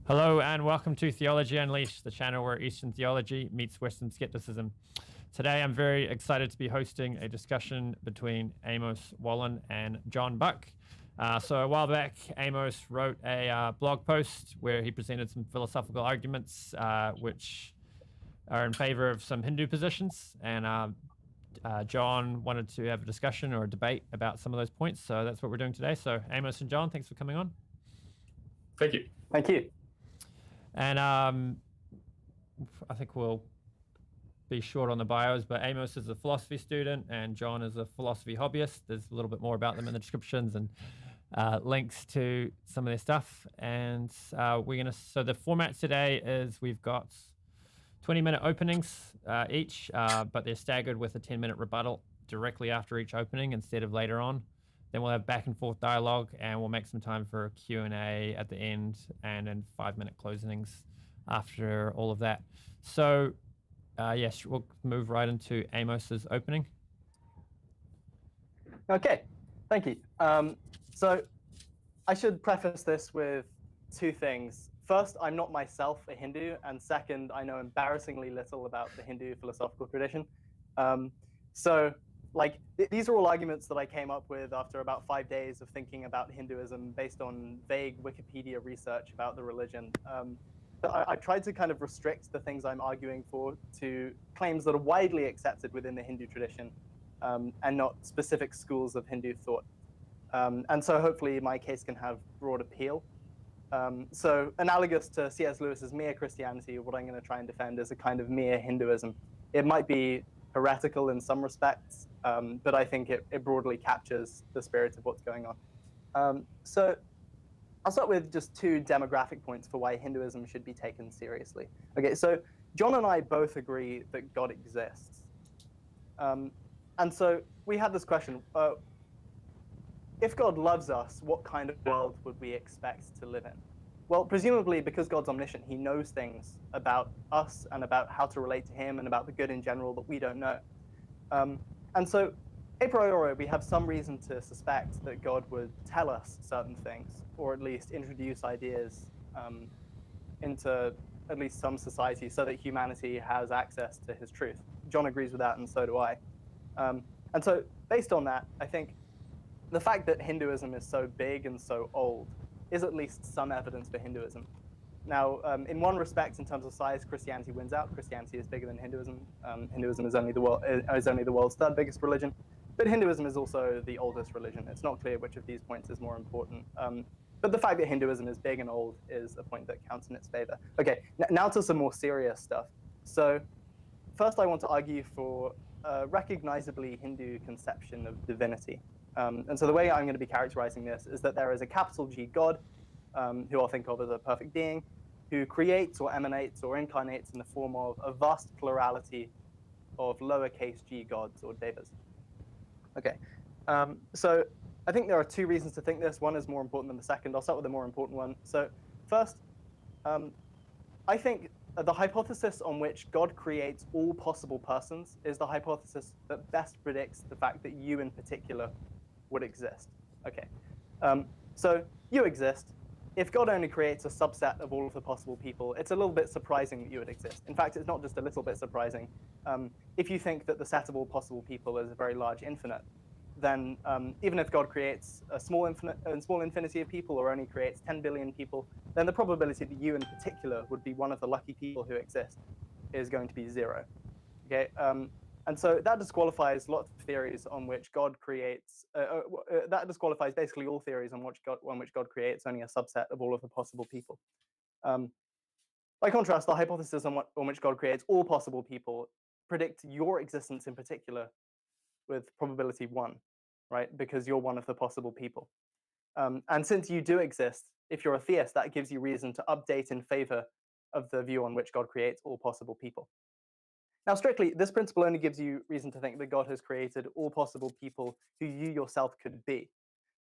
Hello and welcome to Theology Unleashed, the channel where Eastern theology meets Western skepticism. Today I'm very excited to be hosting a discussion between Amos Wollen and John Buck. So a while back, Amos wrote a blog post where he presented some philosophical arguments which are in favor of some Hindu positions, and John wanted to have a discussion or a debate about some of those points, so that's what we're doing today. So Amos and John, thanks for coming on. Thank you. Thank you. And I think we'll be short on the bios, but Amos is a philosophy student and John is a philosophy hobbyist. There's a little bit more about them in the descriptions and links to some of their stuff. And so the format today is we've got 20-minute openings each, but they're staggered with a 10-minute rebuttal directly after each opening instead of later on. Then we'll have back and forth dialogue, and we'll make some time for a Q&A at the end, and then 5-minute closings after all of that. So, yes, we'll move right into Amos's opening. Okay, thank you. So I should preface this with two things. First, I'm not myself a Hindu, and second, I know embarrassingly little about the Hindu philosophical tradition. These are all arguments that I came up with after about 5 days of thinking about Hinduism based on vague Wikipedia research about the religion. I tried to kind of restrict the things I'm arguing for to claims that are widely accepted within the Hindu tradition and not specific schools of Hindu thought. And so hopefully my case can have broad appeal. So analogous to C.S. Lewis's mere Christianity, what I'm going to try and defend is a kind of mere Hinduism. It might be heretical in some respects, but I think it broadly captures the spirit of what's going on. So I'll start with just two demographic points for why Hinduism should be taken seriously. Okay, so John and I both agree that God exists. And so we had this question, if God loves us, what kind of world would we expect to live in? Well, presumably because God's omniscient, he knows things about us and about how to relate to him and about the good in general that we don't know. And so a priori, we have some reason to suspect that God would tell us certain things, or at least introduce ideas into at least some society so that humanity has access to his truth. John agrees with that, and so do I. And so based on that, I think the fact that Hinduism is so big and so old is at least some evidence for Hinduism. Now, in one respect, in terms of size, Christianity wins out. Christianity is bigger than Hinduism. Hinduism is only the world's third biggest religion, but Hinduism is also the oldest religion. It's not clear which of these points is more important. But the fact that Hinduism is big and old is a point that counts in its favor. Okay, now to some more serious stuff. So first I want to argue for a recognizably Hindu conception of divinity. And so the way I'm going to be characterizing this is that there is a capital G God, who I'll think of as a perfect being, who creates or emanates or incarnates in the form of a vast plurality of lowercase g gods or devas. Okay, so I think there are two reasons to think this. One is more important than the second. I'll start with the more important one. So first, I think the hypothesis on which God creates all possible persons is the hypothesis that best predicts the fact that you in particular would exist. Okay, so you exist. If God only creates a subset of all of the possible people, it's a little bit surprising that you would exist. In fact, it's not just a little bit surprising. If you think that the set of all possible people is a very large infinite, then even if God creates a small infinity of people or only creates 10 billion people, then the probability that you in particular would be one of the lucky people who exist is going to be 0. Okay. And so that disqualifies lots of theories on which God creates. That disqualifies basically all theories on which God creates only a subset of all of the possible people. By contrast, the hypothesis on which God creates all possible people predict your existence in particular with probability 1, right? Because you're one of the possible people. And since you do exist, if you're a theist, that gives you reason to update in favor of the view on which God creates all possible people. Now, strictly, this principle only gives you reason to think that God has created all possible people who you yourself could be.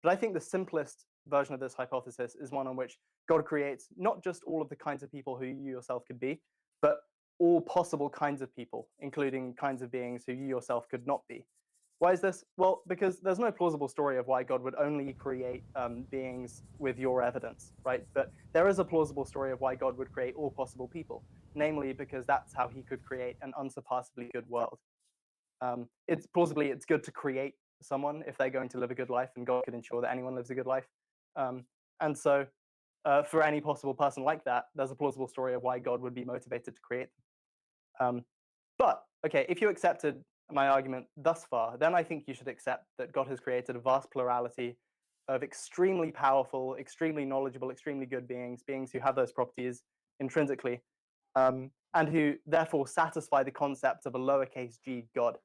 But I think the simplest version of this hypothesis is one on which God creates not just all of the kinds of people who you yourself could be, but all possible kinds of people, including kinds of beings who you yourself could not be. Why is this? Well, because there's no plausible story of why God would only create beings with your evidence, right? But there is a plausible story of why God would create all possible people, namely because that's how he could create an unsurpassably good world. It's good to create someone if they're going to live a good life, and God could ensure that anyone lives a good life. And so, for any possible person like that, there's a plausible story of why God would be motivated to create them. But okay, if you accepted my argument thus far, then I think you should accept that God has created a vast plurality of extremely powerful, extremely knowledgeable, extremely good beings, beings who have those properties intrinsically, and who therefore satisfy the concept of a lowercase g God.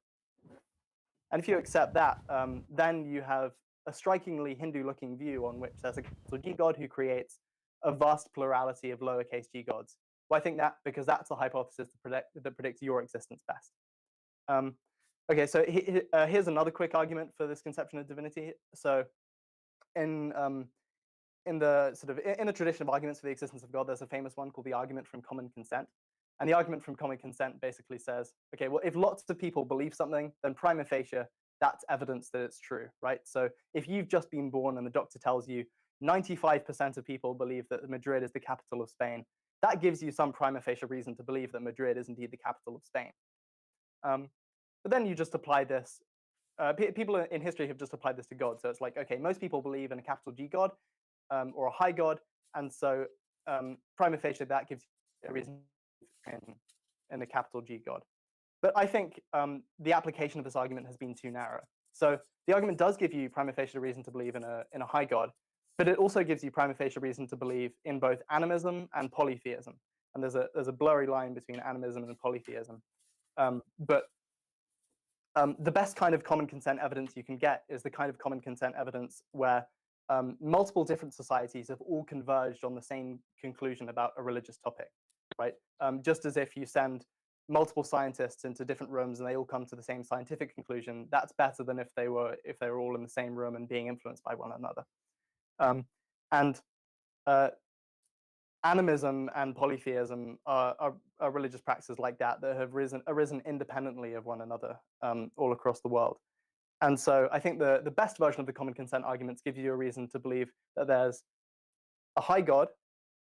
And if you accept that, then you have a strikingly Hindu-looking view on which there's a capital G God who creates a vast plurality of lowercase g gods. Well, I think that because that's a hypothesis that predicts your existence best. Okay, so here's another quick argument for this conception of divinity. So in the tradition of arguments for the existence of God, there's a famous one called the argument from common consent. And the argument from common consent basically says, okay, well, if lots of people believe something, then prima facie, that's evidence that it's true, right? So if you've just been born and the doctor tells you 95% of people believe that Madrid is the capital of Spain, that gives you some prima facie reason to believe that Madrid is indeed the capital of Spain. But then you just apply this. People in history have just applied this to God. So it's like, okay, most people believe in a capital G God or a high God, and so prima facie that gives you a reason in a capital G God. But I think the application of this argument has been too narrow. So the argument does give you prima facie reason to believe in a high God, but it also gives you prima facie reason to believe in both animism and polytheism. And there's a blurry line between animism and polytheism. But the best kind of common consent evidence you can get is the kind of common consent evidence where multiple different societies have all converged on the same conclusion about a religious topic, right? Just as if you send multiple scientists into different rooms and they all come to the same scientific conclusion, that's better than if they were all in the same room and being influenced by one another. And animism and polytheism are religious practices like that have arisen independently of one another all across the world. And so I think the best version of the common consent arguments gives you a reason to believe that there's a high God,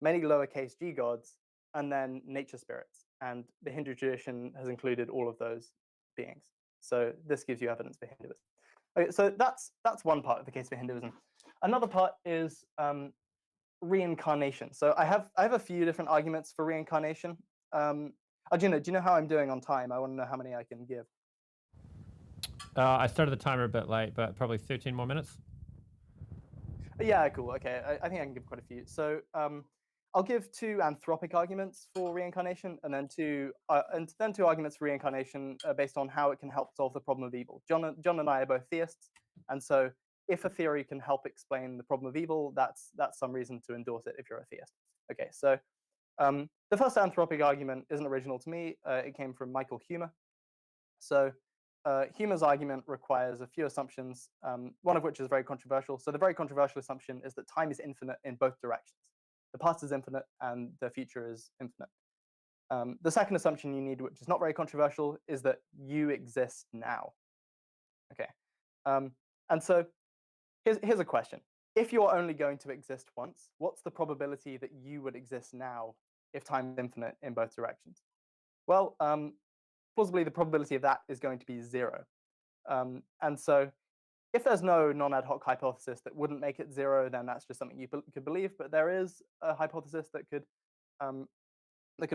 many lowercase g gods, and then nature spirits. And the Hindu tradition has included all of those beings. So this gives you evidence for Hinduism. Okay, so that's one part of the case for Hinduism. Another part is reincarnation. So I have a few different arguments for reincarnation. Arjuna, do you know how I'm doing on time? I want to know how many I can give. I started the timer a bit late, but probably 13 more minutes. Yeah, cool. Okay, I think I can give quite a few. So I'll give two anthropic arguments for reincarnation, and then two arguments for reincarnation based on how it can help solve the problem of evil. John and I are both theists, and so if a theory can help explain the problem of evil, that's some reason to endorse it if you're a theist. Okay, so the first anthropic argument isn't original to me. It came from Michael Huemer. So Huemer's argument requires a few assumptions, one of which is very controversial. So the very controversial assumption is that time is infinite in both directions. The past is infinite and the future is infinite. The second assumption you need, which is not very controversial, is that you exist now. Okay, and so here's a question. If you're only going to exist once, what's the probability that you would exist now if time is infinite in both directions? Well, plausibly, the probability of that is going to be 0. And so if there's no non-ad hoc hypothesis that wouldn't make it 0, then that's just something you could believe. But there is a hypothesis that could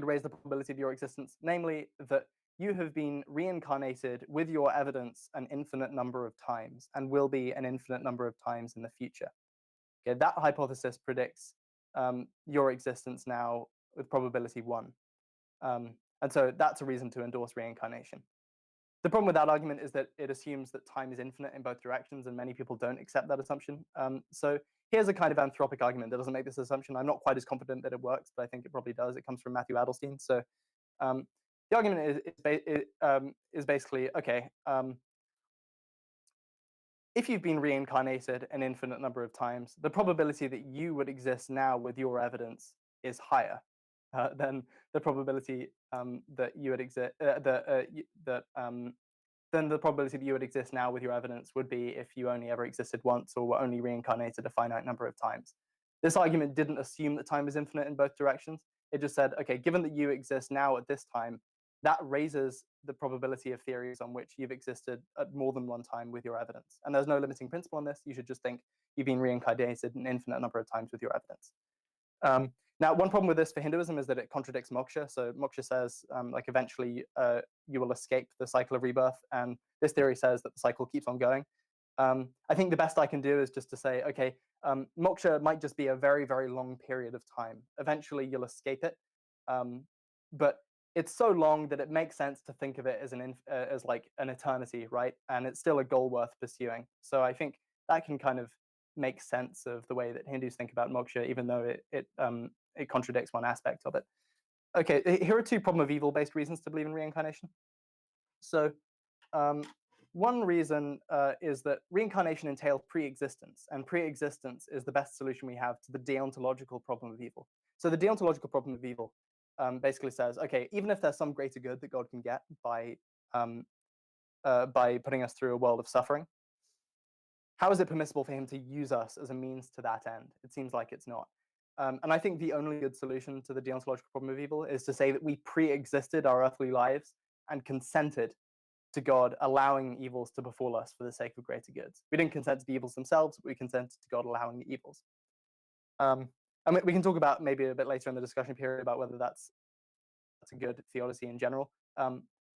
raise the probability of your existence, namely that you have been reincarnated with your evidence an infinite number of times and will be an infinite number of times in the future. Okay, that hypothesis predicts your existence now with probability 1. And so that's a reason to endorse reincarnation. The problem with that argument is that it assumes that time is infinite in both directions, and many people don't accept that assumption. So here's a kind of anthropic argument that doesn't make this assumption. I'm not quite as confident that it works, but I think it probably does. It comes from Matthew Adelstein. So the argument is basically, okay, if you've been reincarnated an infinite number of times, the probability that you would exist now with your evidence is higher than the probability that you would exist then the probability that you would exist now with your evidence would be if you only ever existed once or were only reincarnated a finite number of times. This argument didn't assume that time is infinite in both directions. It just said, okay, given that you exist now at this time, that raises the probability of theories on which you've existed at more than one time with your evidence. And there's no limiting principle on this. You should just think you've been reincarnated an infinite number of times with your evidence. Now, one problem with this for Hinduism is that it contradicts moksha. So moksha says, like, eventually you will escape the cycle of rebirth, and this theory says that the cycle keeps on going. I think the best I can do is just to say, okay, moksha might just be a very, very long period of time. Eventually, you'll escape it, but it's so long that it makes sense to think of it as as like an eternity, right? And it's still a goal worth pursuing. So I think that can kind of make sense of the way that Hindus think about moksha, even though it contradicts one aspect of it. Okay, here are two problem of evil based reasons to believe in reincarnation. So one reason is that reincarnation entails pre-existence, and pre-existence is the best solution we have to the deontological problem of evil. So the deontological problem of evil basically says, okay, even if there's some greater good that God can get by putting us through a world of suffering, how is it permissible for him to use us as a means to that end? It seems like it's not. And I think the only good solution to the deontological problem of evil is to say that we pre-existed our earthly lives and consented to God allowing evils to befall us for the sake of greater goods. We didn't consent to the evils themselves, but we consented to God allowing the evils. And we can talk about maybe a bit later in the discussion period about whether that's a good theodicy in general.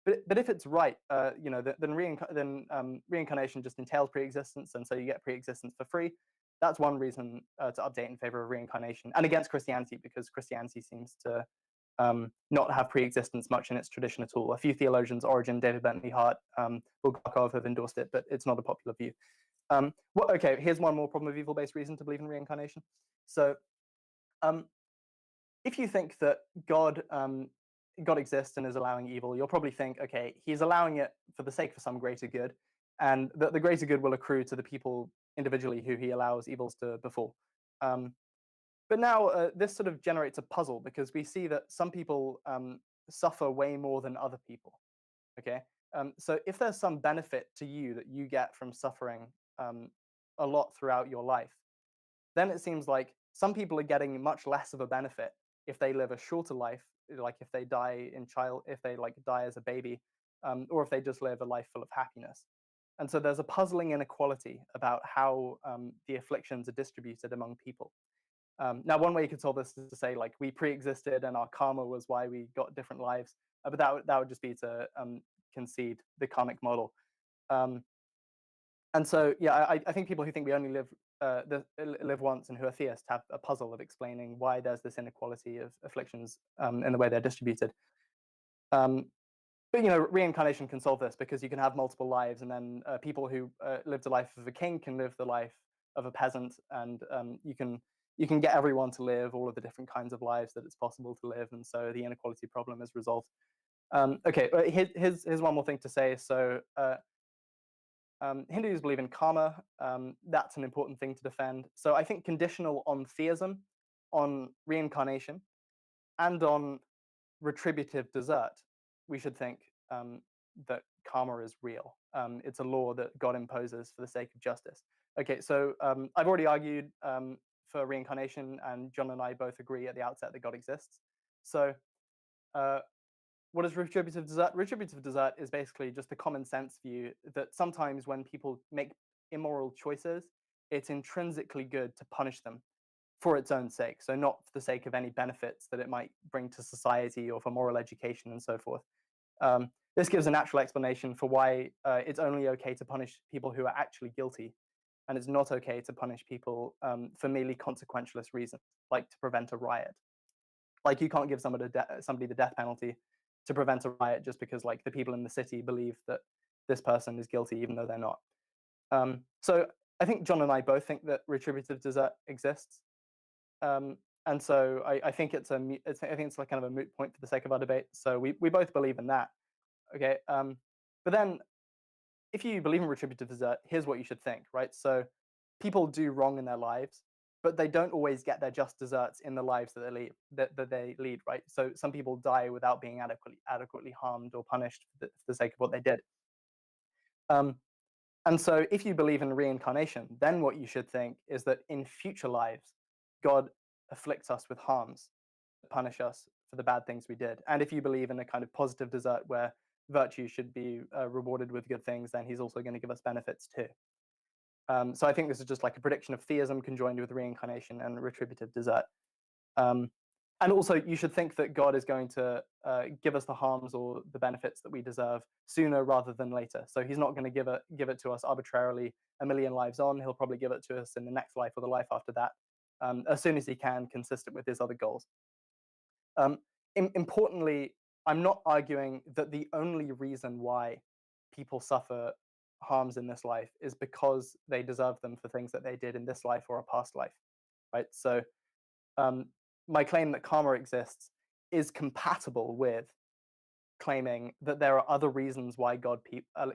But if it's right, then reincarnation just entails pre-existence, and so you get pre-existence for free. That's one reason to update in favor of reincarnation and against Christianity, because Christianity seems to not have pre-existence much in its tradition at all. A few theologians, Origen, David Bentley Hart, Bulgakov, have endorsed it, but it's not a popular view. Okay, here's one more problem of evil-based reason to believe in reincarnation. So if you think that God exists and is allowing evil, you'll probably think, okay, he's allowing it for the sake of some greater good, and that the greater good will accrue to the people individually who he allows evils to befall. But now this sort of generates a puzzle, because we see that some people suffer way more than other people. Okay, so if there's some benefit to you that you get from suffering a lot throughout your life, then it seems like some people are getting much less of a benefit if they live a shorter life, like if they die if they like die as a baby, or if they just live a life full of happiness. And so there's a puzzling inequality about how the afflictions are distributed among people. Now, one way you could solve this is to say, like, we pre-existed and our karma was why we got different lives, but that would just be to concede the karmic model. And so, yeah, I think people who think we only live once and who are theists have a puzzle of explaining why there's this inequality of afflictions in the way they're distributed. But reincarnation can solve this, because you can have multiple lives, and then people who lived the life of a king can live the life of a peasant, and you can get everyone to live all of the different kinds of lives that it's possible to live, and so the inequality problem is resolved. Okay, here's one more thing to say. So Hindus believe in karma. That's an important thing to defend. So I think conditional on theism, on reincarnation, and on retributive desert, we should think that karma is real. It's a law that God imposes for the sake of justice. Okay, so I've already argued for reincarnation, and John and I both agree at the outset that God exists. So what is retributive desert? Retributive desert is basically just a common sense view that sometimes when people make immoral choices, it's intrinsically good to punish them for its own sake. So not for the sake of any benefits that it might bring to society or for moral education and so forth. This gives a natural explanation for why it's only okay to punish people who are actually guilty, and it's not okay to punish people for merely consequentialist reasons, like to prevent a riot. Like, you can't give somebody the death penalty to prevent a riot just because, like, the people in the city believe that this person is guilty even though they're not. So I think John and I both think that retributive desert exists. And so I think it's like kind of a moot point for the sake of our debate. So we both believe in that. Okay. But then if you believe in retributive desert, here's what you should think, right? So people do wrong in their lives, but they don't always get their just deserts in the lives that they lead, right? So some people die without being adequately harmed or punished for the sake of what they did. And so if you believe in reincarnation, then what you should think is that in future lives, God afflicts us with harms, punish us for the bad things we did. And if you believe in a kind of positive desert where virtue should be rewarded with good things, then he's also going to give us benefits too. So I think this is just like a prediction of theism conjoined with reincarnation and retributive desert. And also, you should think that God is going to give us the harms or the benefits that we deserve sooner rather than later. So he's not going to give it to us arbitrarily a million lives on. He'll probably give it to us in the next life or the life after that, as soon as he can, consistent with his other goals. Importantly, I'm not arguing that the only reason why people suffer harms in this life is because they deserve them for things that they did in this life or a past life, right? So my claim that karma exists is compatible with claiming that there are other reasons why God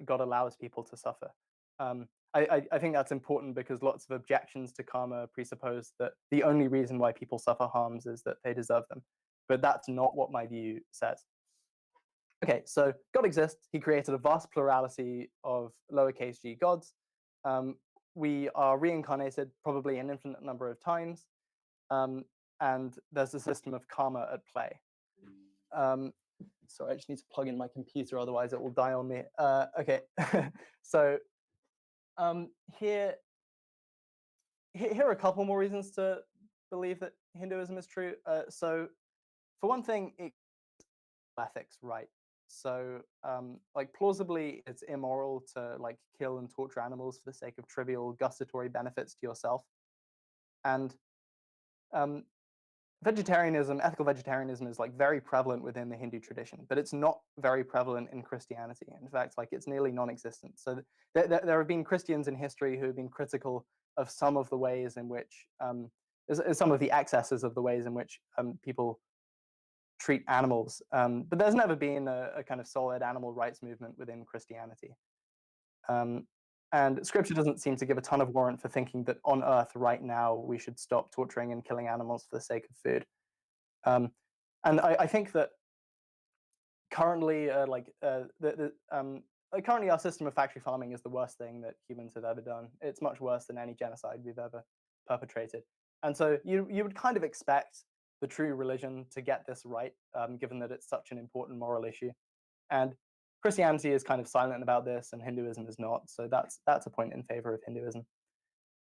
allows people to suffer. I think that's important because lots of objections to karma presuppose that the only reason why people suffer harms is that they deserve them. But that's not what my view says. Okay, so God exists. He created a vast plurality of lowercase g gods. We are reincarnated probably an infinite number of times. And there's a system of karma at play. Sorry, I just need to plug in my computer, otherwise it will die on me. Okay, so here are a couple more reasons to believe that Hinduism is true. So for one thing, ethics, right? So like plausibly, it's immoral to like kill and torture animals for the sake of trivial gustatory benefits to yourself. And ethical vegetarianism is like very prevalent within the Hindu tradition, but it's not very prevalent in Christianity. In fact, like it's nearly non-existent. So there have been Christians in history who have been critical of some of the ways in which, some of the excesses of the ways in which people treat animals. But there's never been a kind of solid animal rights movement within Christianity. And scripture doesn't seem to give a ton of warrant for thinking that on Earth right now we should stop torturing and killing animals for the sake of food. And I think that currently, currently our system of factory farming is the worst thing that humans have ever done. It's much worse than any genocide we've ever perpetrated. And so you would kind of expect the true religion to get this right, given that it's such an important moral issue. And Christianity is kind of silent about this, and Hinduism is not. So that's a point in favor of Hinduism.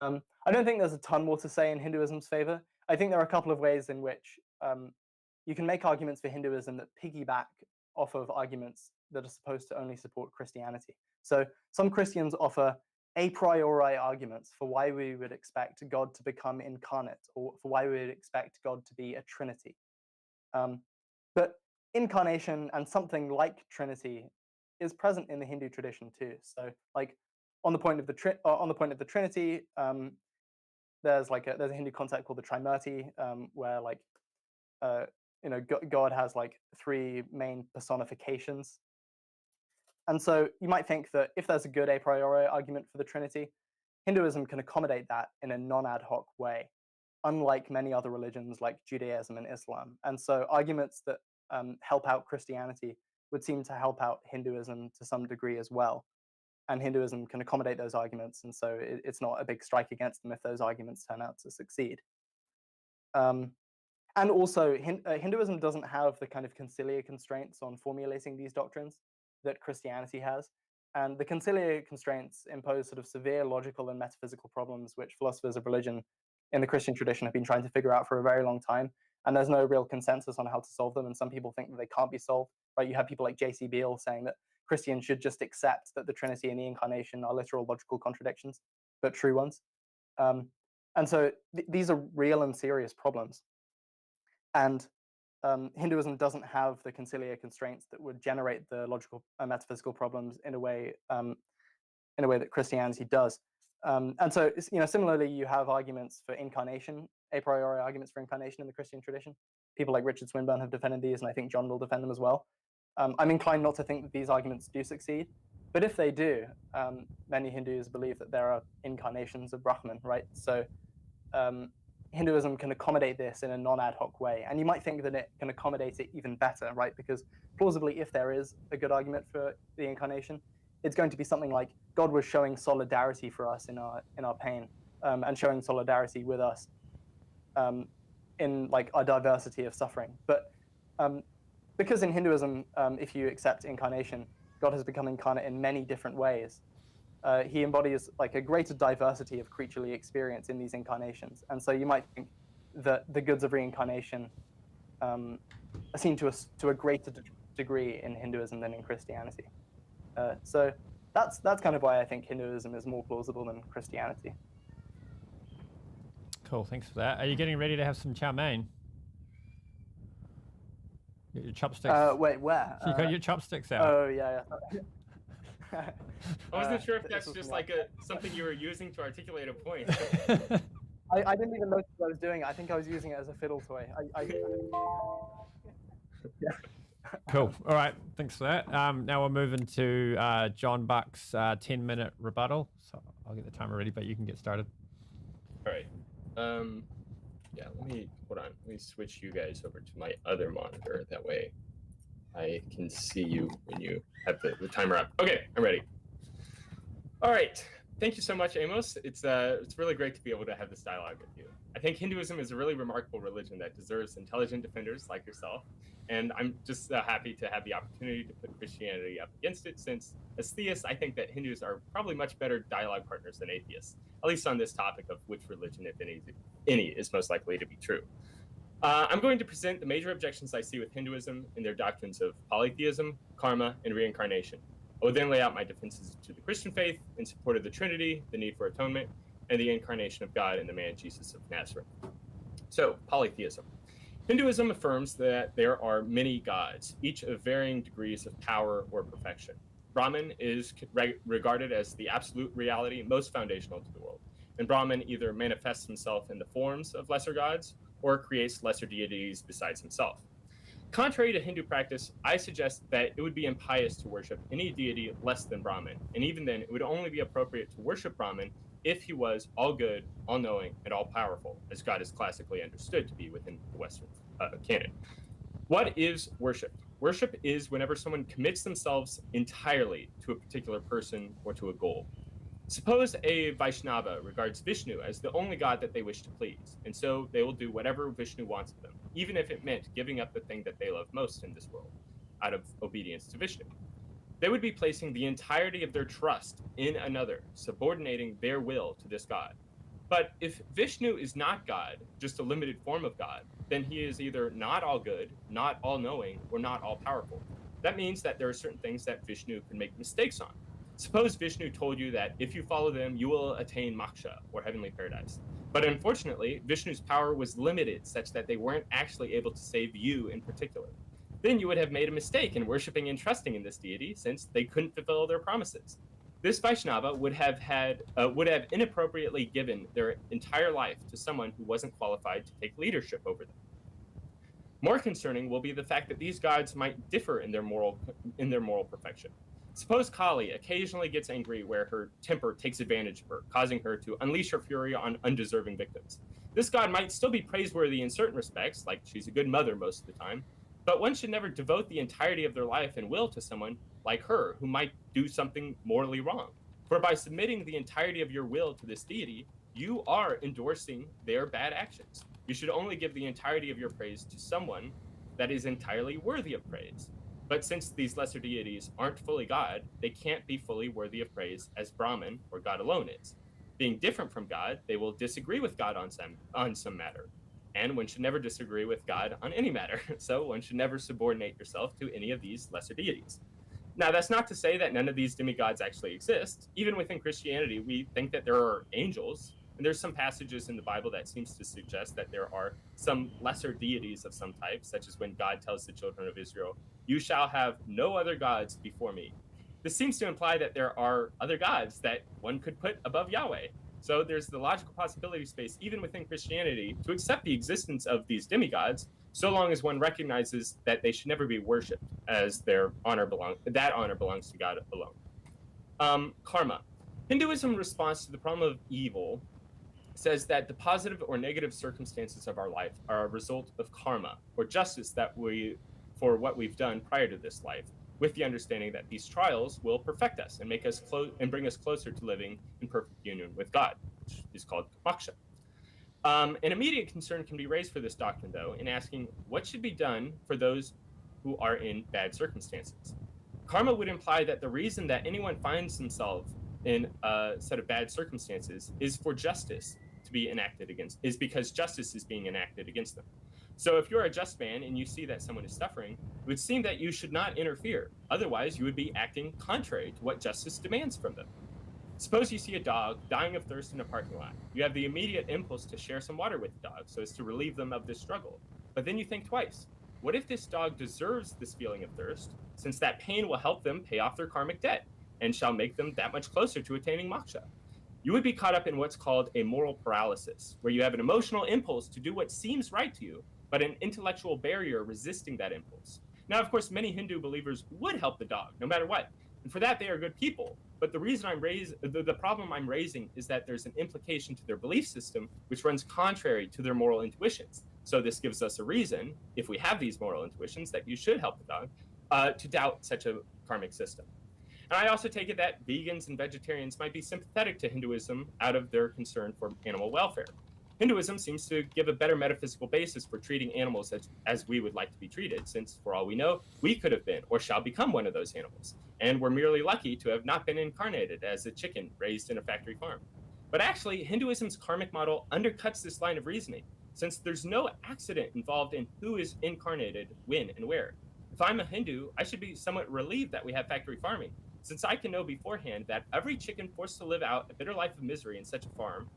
I don't think there's a ton more to say in Hinduism's favor. I think there are a couple of ways in which you can make arguments for Hinduism that piggyback off of arguments that are supposed to only support Christianity. So some Christians offer a priori arguments for why we would expect God to become incarnate, or for why we would expect God to be a trinity. But incarnation and something like Trinity is present in the Hindu tradition too. So, like on the point of the Trinity, there's a Hindu concept called the Trimurti, where God has like three main personifications. And so you might think that if there's a good a priori argument for the Trinity, Hinduism can accommodate that in a non-ad hoc way, unlike many other religions like Judaism and Islam. And so arguments that help out Christianity would seem to help out Hinduism to some degree as well. And Hinduism can accommodate those arguments, and so it's not a big strike against them if those arguments turn out to succeed. And also, Hinduism doesn't have the kind of conciliar constraints on formulating these doctrines that Christianity has. And the conciliar constraints impose sort of severe logical and metaphysical problems, which philosophers of religion in the Christian tradition have been trying to figure out for a very long time. And there's no real consensus on how to solve them. And some people think that they can't be solved, right? You have people like J.C. Beale saying that Christians should just accept that the Trinity and the Incarnation are literal logical contradictions, but true ones. And so these are real and serious problems. And Hinduism doesn't have the conciliar constraints that would generate the logical and metaphysical problems in a way that Christianity does. And so, similarly, you have arguments for incarnation, a priori arguments for incarnation in the Christian tradition. People like Richard Swinburne have defended these, and I think John will defend them as well. I'm inclined not to think that these arguments do succeed, but if they do, many Hindus believe that there are incarnations of Brahman, right? So Hinduism can accommodate this in a non-ad hoc way, and you might think that it can accommodate it even better, right? Because plausibly, if there is a good argument for the incarnation, it's going to be something like God was showing solidarity for us in our pain, and showing solidarity with us in like our diversity of suffering. But because in Hinduism, if you accept incarnation, God has become incarnate in many different ways. He embodies like a greater diversity of creaturely experience in these incarnations. And so you might think that the goods of reincarnation are seen to a greater degree in Hinduism than in Christianity. So that's kind of why I think Hinduism is more plausible than Christianity. Cool, thanks for that. Are you getting ready to have some chow mein? Get your chopsticks. Wait, where? You got your chopsticks out. Oh, yeah. I wasn't sure if that's just like something you were using to articulate a point. I didn't even notice what I was doing. I think I was using it as a fiddle toy. Yeah. Cool. All right. Thanks for that. Now we're moving to John Buck's 10-minute rebuttal. So I'll get the timer ready, but you can get started. All right. Yeah, hold on. Let me switch you guys over to my other monitor. That way I can see you when you have the timer up. Okay, I'm ready. All right. Thank you so much, Amos. It's really great to be able to have this dialogue with you. I think Hinduism is a really remarkable religion that deserves intelligent defenders like yourself. And I'm just happy to have the opportunity to put Christianity up against it, since as theists, I think that Hindus are probably much better dialogue partners than atheists, at least on this topic of which religion, if any, is most likely to be true. I'm going to present the major objections I see with Hinduism in their doctrines of polytheism, karma, and reincarnation. I will then lay out my defenses to the Christian faith in support of the Trinity, the need for atonement, and the incarnation of God in the man Jesus of Nazareth. So, polytheism. Hinduism affirms that there are many gods, each of varying degrees of power or perfection. Brahman is regarded as the absolute reality most foundational to the world, and Brahman either manifests himself in the forms of lesser gods or creates lesser deities besides himself. Contrary to Hindu practice, I suggest that it would be impious to worship any deity less than Brahman, and even then, it would only be appropriate to worship Brahman if he was all good, all-knowing, and all-powerful, as God is classically understood to be within the Western canon. What is worship? Worship is whenever someone commits themselves entirely to a particular person or to a goal. Suppose a Vaishnava regards Vishnu as the only god that they wish to please, and so they will do whatever Vishnu wants of them, even if it meant giving up the thing that they love most in this world, out of obedience to Vishnu. They would be placing the entirety of their trust in another, subordinating their will to this god. But if Vishnu is not God, just a limited form of God, then he is either not all good, not all knowing, or not all powerful. That means that there are certain things that Vishnu can make mistakes on. Suppose Vishnu told you that if you follow them, you will attain moksha, or heavenly paradise. But unfortunately, Vishnu's power was limited such that they weren't actually able to save you in particular. Then you would have made a mistake in worshiping and trusting in this deity, since they couldn't fulfill their promises. This Vaishnava would have inappropriately given their entire life to someone who wasn't qualified to take leadership over them. More concerning will be the fact that these gods might differ in their moral perfection. Suppose Kali occasionally gets angry where her temper takes advantage of her, causing her to unleash her fury on undeserving victims. This god might still be praiseworthy in certain respects, like she's a good mother most of the time, but one should never devote the entirety of their life and will to someone like her who might do something morally wrong. For by submitting the entirety of your will to this deity, you are endorsing their bad actions. You should only give the entirety of your praise to someone that is entirely worthy of praise. But since these lesser deities aren't fully God, they can't be fully worthy of praise as Brahman or God alone is. Being different from God, they will disagree with God on some matter. And one should never disagree with God on any matter, so one should never subordinate yourself to any of these lesser deities. Now, that's not to say that none of these demigods actually exist. Even within Christianity, we think that there are angels, and there's some passages in the Bible that seems to suggest that there are some lesser deities of some type, such as when God tells the children of Israel, "You shall have no other gods before me." This seems to imply that there are other gods that one could put above Yahweh. So there's the logical possibility space, even within Christianity, to accept the existence of these demigods, so long as one recognizes that they should never be worshipped, as that honor belongs to God alone. Karma. Hinduism response to the problem of evil says that the positive or negative circumstances of our life are a result of karma, or justice for what we've done prior to this life, with the understanding that these trials will perfect us and make us and bring us closer to living in perfect union with God, which is called moksha. An immediate concern can be raised for this doctrine, though, in asking what should be done for those who are in bad circumstances. Karma would imply that the reason that anyone finds themselves in a set of bad circumstances is for justice to be enacted against, is because justice is being enacted against them. So if you're a just man and you see that someone is suffering, it would seem that you should not interfere. Otherwise, you would be acting contrary to what justice demands from them. Suppose you see a dog dying of thirst in a parking lot. You have the immediate impulse to share some water with the dog so as to relieve them of this struggle. But then you think twice. What if this dog deserves this feeling of thirst, since that pain will help them pay off their karmic debt and shall make them that much closer to attaining moksha? You would be caught up in what's called a moral paralysis, where you have an emotional impulse to do what seems right to you, but an intellectual barrier resisting that impulse. Now, of course, many Hindu believers would help the dog, no matter what. And for that, they are good people. But the reason the problem I'm raising is that there's an implication to their belief system which runs contrary to their moral intuitions. So this gives us a reason, if we have these moral intuitions, that you should help the dog, to doubt such a karmic system. And I also take it that vegans and vegetarians might be sympathetic to Hinduism out of their concern for animal welfare. Hinduism seems to give a better metaphysical basis for treating animals as we would like to be treated, since, for all we know, we could have been or shall become one of those animals. And we're merely lucky to have not been incarnated as a chicken raised in a factory farm. But actually, Hinduism's karmic model undercuts this line of reasoning, since there's no accident involved in who is incarnated, when, and where. If I'm a Hindu, I should be somewhat relieved that we have factory farming, since I can know beforehand that every chicken forced to live out a bitter life of misery in such a farm,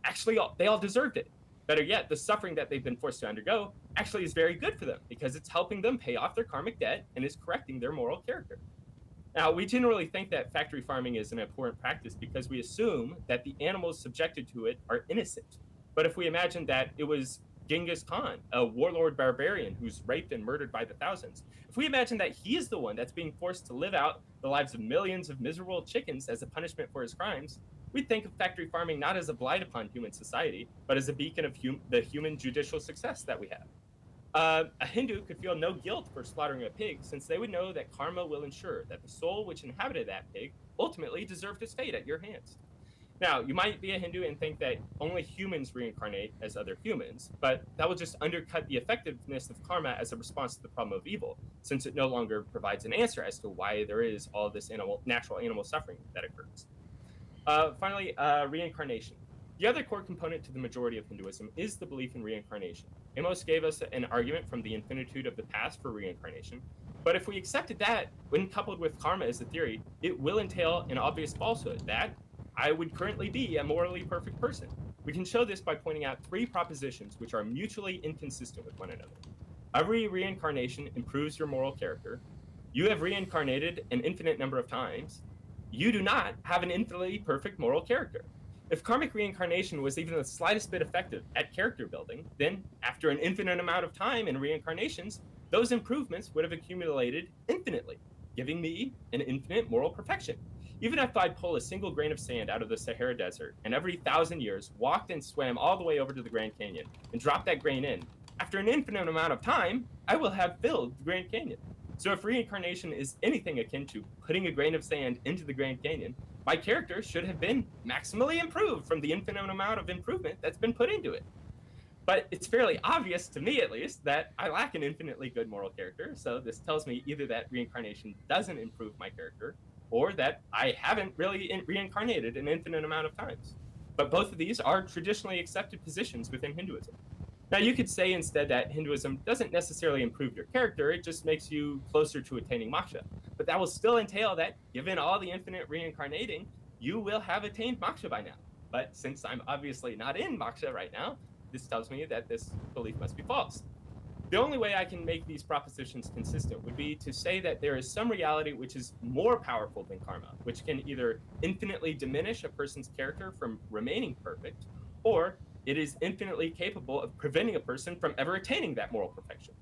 actually, they all deserved it. Better yet, the suffering that they've been forced to undergo actually is very good for them because it's helping them pay off their karmic debt and is correcting their moral character. Now, we generally think that factory farming is an abhorrent practice because we assume that the animals subjected to it are innocent. But if we imagine that it was Genghis Khan, a warlord barbarian who's raped and murdered by the thousands, if we imagine that he is the one that's being forced to live out the lives of millions of miserable chickens as a punishment for his crimes, we'd think of factory farming not as a blight upon human society, but as a beacon of the human judicial success that we have. A Hindu could feel no guilt for slaughtering a pig, since they would know that karma will ensure that the soul which inhabited that pig ultimately deserved its fate at your hands. Now, you might be a Hindu and think that only humans reincarnate as other humans, but that will just undercut the effectiveness of karma as a response to the problem of evil, since it no longer provides an answer as to why there is all this natural animal suffering that occurs. Finally, reincarnation. The other core component to the majority of Hinduism is the belief in reincarnation. Amos gave us an argument from the infinitude of the past for reincarnation, but if we accepted that, when coupled with karma as a theory, it will entail an obvious falsehood that I would currently be a morally perfect person. We can show this by pointing out three propositions which are mutually inconsistent with one another. Every reincarnation improves your moral character. You have reincarnated an infinite number of times. You do not have an infinitely perfect moral character. If karmic reincarnation was even the slightest bit effective at character building, then after an infinite amount of time in reincarnations, those improvements would have accumulated infinitely, giving me an infinite moral perfection. Even if I pull a single grain of sand out of the Sahara Desert and every 1,000 years walked and swam all the way over to the Grand Canyon and dropped that grain in, after an infinite amount of time, I will have filled the Grand Canyon. So if reincarnation is anything akin to putting a grain of sand into the Grand Canyon, my character should have been maximally improved from the infinite amount of improvement that's been put into it. But it's fairly obvious, to me at least, that I lack an infinitely good moral character, so this tells me either that reincarnation doesn't improve my character, or that I haven't really reincarnated an infinite amount of times. But both of these are traditionally accepted positions within Hinduism. Now, you could say instead that Hinduism doesn't necessarily improve your character, it just makes you closer to attaining moksha. But that will still entail that, given all the infinite reincarnating, you will have attained moksha by now. But since I'm obviously not in moksha right now, this tells me that this belief must be false. The only way I can make these propositions consistent would be to say that there is some reality which is more powerful than karma, which can either infinitely diminish a person's character from remaining perfect, or it is infinitely capable of preventing a person from ever attaining that moral perfection.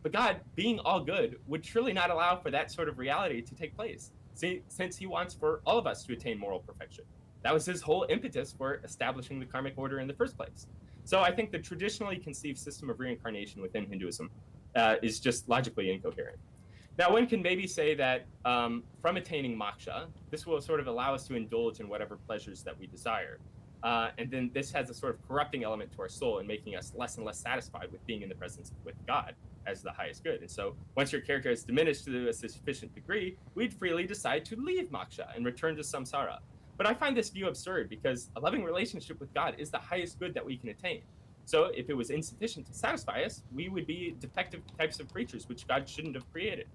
But God, being all good, would truly not allow for that sort of reality to take place, since he wants for all of us to attain moral perfection. That was his whole impetus for establishing the karmic order in the first place. So I think the traditionally conceived system of reincarnation within Hinduism is just logically incoherent. Now, one can maybe say that from attaining moksha, this will sort of allow us to indulge in whatever pleasures that we desire. And then this has a sort of corrupting element to our soul and making us less and less satisfied with being in the presence with God as the highest good. And so once your character is diminished to a sufficient degree, we'd freely decide to leave moksha and return to samsara. But I find this view absurd because a loving relationship with God is the highest good that we can attain. So if it was insufficient to satisfy us, we would be defective types of creatures, which God shouldn't have created.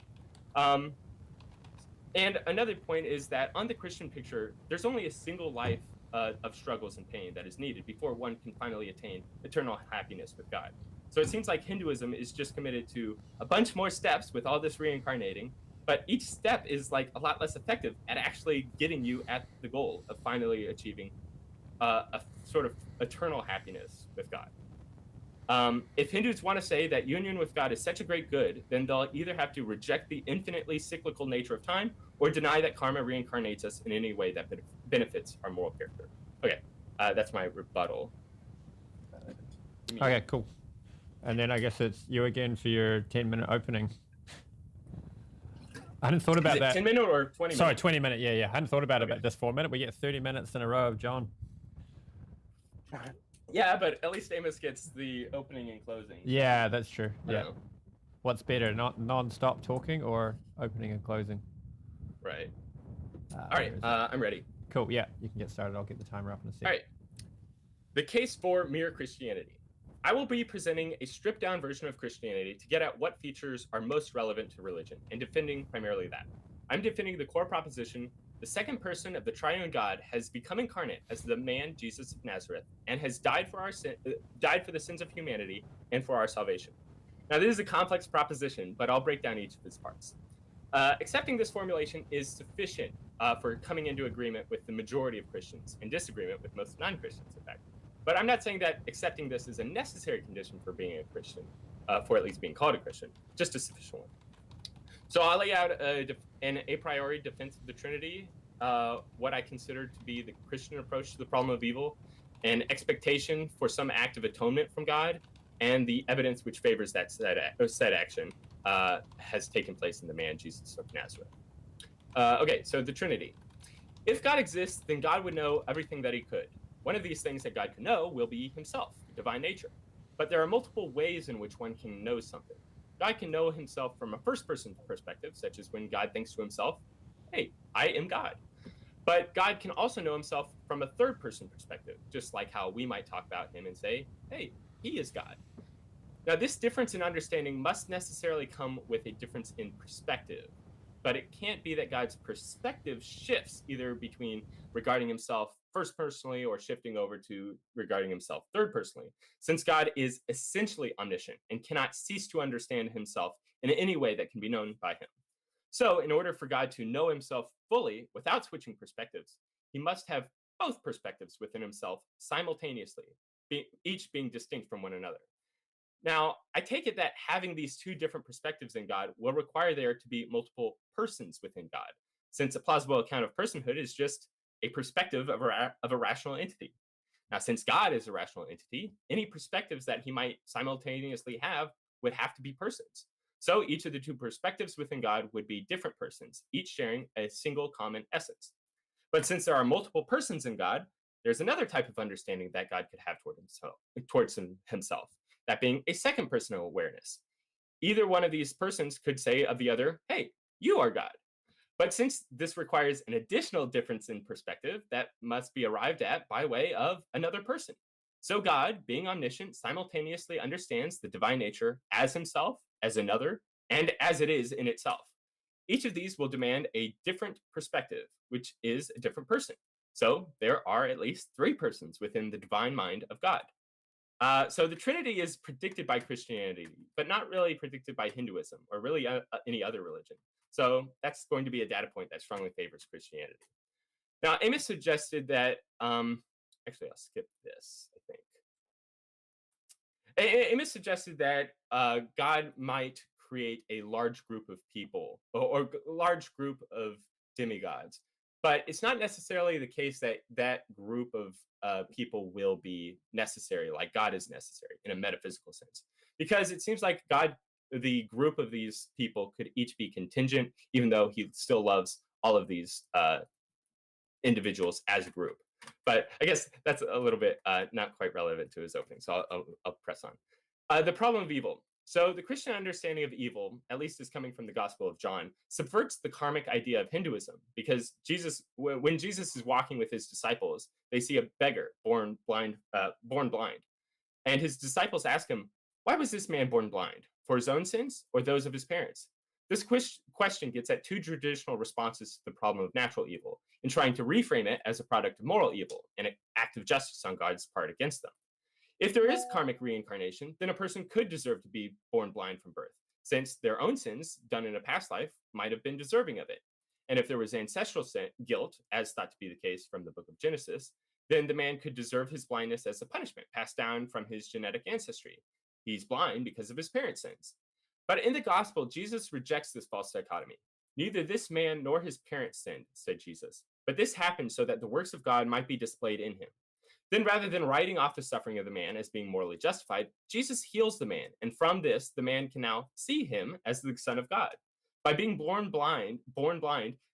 And another point is that on the Christian picture, there's only a single life of struggles and pain that is needed before one can finally attain eternal happiness with God. So it seems like Hinduism is just committed to a bunch more steps with all this reincarnating, but each step is like a lot less effective at actually getting you at the goal of finally achieving a sort of eternal happiness with God. If Hindus want to say that union with God is such a great good, then they'll either have to reject the infinitely cyclical nature of time or deny that karma reincarnates us in any way that benefits our moral character. Okay, that's my rebuttal. Okay, cool. And then I guess it's you again for your 10-minute opening. I hadn't thought about that. 10-minute or 20 minute? Sorry, 20-minute. Yeah. I hadn't thought about it, but this 4-minute. We get 30 minutes in a row of John. Yeah, but at least Amos gets the opening and closing. Yeah, that's true. I Yeah. don't know. What's better, not non-stop talking or opening and closing? Right. All where right, is it? I'm ready. Cool. Yeah, you can get started. I'll get the timer up in a second. All right. The case for mere Christianity. I will be presenting a stripped-down version of Christianity to get at what features are most relevant to religion, and defending primarily that. I'm defending the core proposition: the second person of the triune God has become incarnate as the man Jesus of Nazareth, and has died for the sins of humanity and for our salvation. Now, this is a complex proposition, but I'll break down each of its parts. Accepting this formulation is sufficient for coming into agreement with the majority of Christians, and disagreement with most non-Christians, in fact. But I'm not saying that accepting this is a necessary condition for being a Christian, for at least being called a Christian, just a sufficient one. So I'll lay out an a priori defense of the Trinity, what I consider to be the Christian approach to the problem of evil, an expectation for some act of atonement from God, and the evidence which favors that said action has taken place in the man Jesus of Nazareth. Okay, so the Trinity. If God exists, then God would know everything that he could. One of these things that God can know will be himself, divine nature. But there are multiple ways in which one can know something. God can know himself from a first-person perspective, such as when God thinks to himself, hey, I am God. But God can also know himself from a third-person perspective, just like how we might talk about him and say, hey, he is God. Now, this difference in understanding must necessarily come with a difference in perspective. But it can't be that God's perspective shifts either between regarding himself first personally or shifting over to regarding himself third personally, since God is essentially omniscient and cannot cease to understand himself in any way that can be known by him. So in order for God to know himself fully without switching perspectives, he must have both perspectives within himself simultaneously, each being distinct from one another. Now, I take it that having these two different perspectives in God will require there to be multiple persons within God, since a plausible account of personhood is just a perspective of a rational entity. Now, since God is a rational entity, any perspectives that he might simultaneously have would have to be persons. So each of the two perspectives within God would be different persons, each sharing a single common essence. But since there are multiple persons in God, there's another type of understanding that God could have towards himself, that being a second personal awareness. Either one of these persons could say of the other, hey, you are God. But since this requires an additional difference in perspective that must be arrived at by way of another person. So God, being omniscient, simultaneously understands the divine nature as himself, as another, and as it is in itself. Each of these will demand a different perspective, which is a different person. So there are at least three persons within the divine mind of God. So the Trinity is predicted by Christianity, but not really predicted by Hinduism or really any other religion. So that's going to be a data point that strongly favors Christianity. Now, Amos suggested that, actually, I'll skip this, I think. Amos suggested that God might create a large group of people or large group of demigods. But it's not necessarily the case that that group of people will be necessary, like God is necessary in a metaphysical sense. Because it seems like God the group of these people could each be contingent, even though he still loves all of these individuals as a group. But I guess that's a little bit not quite relevant to his opening, so I'll press on. The problem of evil. So the Christian understanding of evil, at least is coming from the Gospel of John, subverts the karmic idea of Hinduism, because when Jesus is walking with his disciples, they see a beggar born blind, and his disciples ask him, "Why was this man born blind? For his own sins or those of his parents?" This question gets at two traditional responses to the problem of natural evil, in trying to reframe it as a product of moral evil, an act of justice on God's part against them. If there is karmic reincarnation, then a person could deserve to be born blind from birth, since their own sins done in a past life might have been deserving of it. And if there was ancestral guilt, as thought to be the case from the book of Genesis, then the man could deserve his blindness as a punishment passed down from his genetic ancestry. He's blind because of his parents' sins. But in the gospel, Jesus rejects this false dichotomy. Neither this man nor his parents sinned, said Jesus, but this happened so that the works of God might be displayed in him. Then, rather than writing off the suffering of the man as being morally justified, Jesus heals the man, and from this, the man can now see him as the Son of God. By being born blind,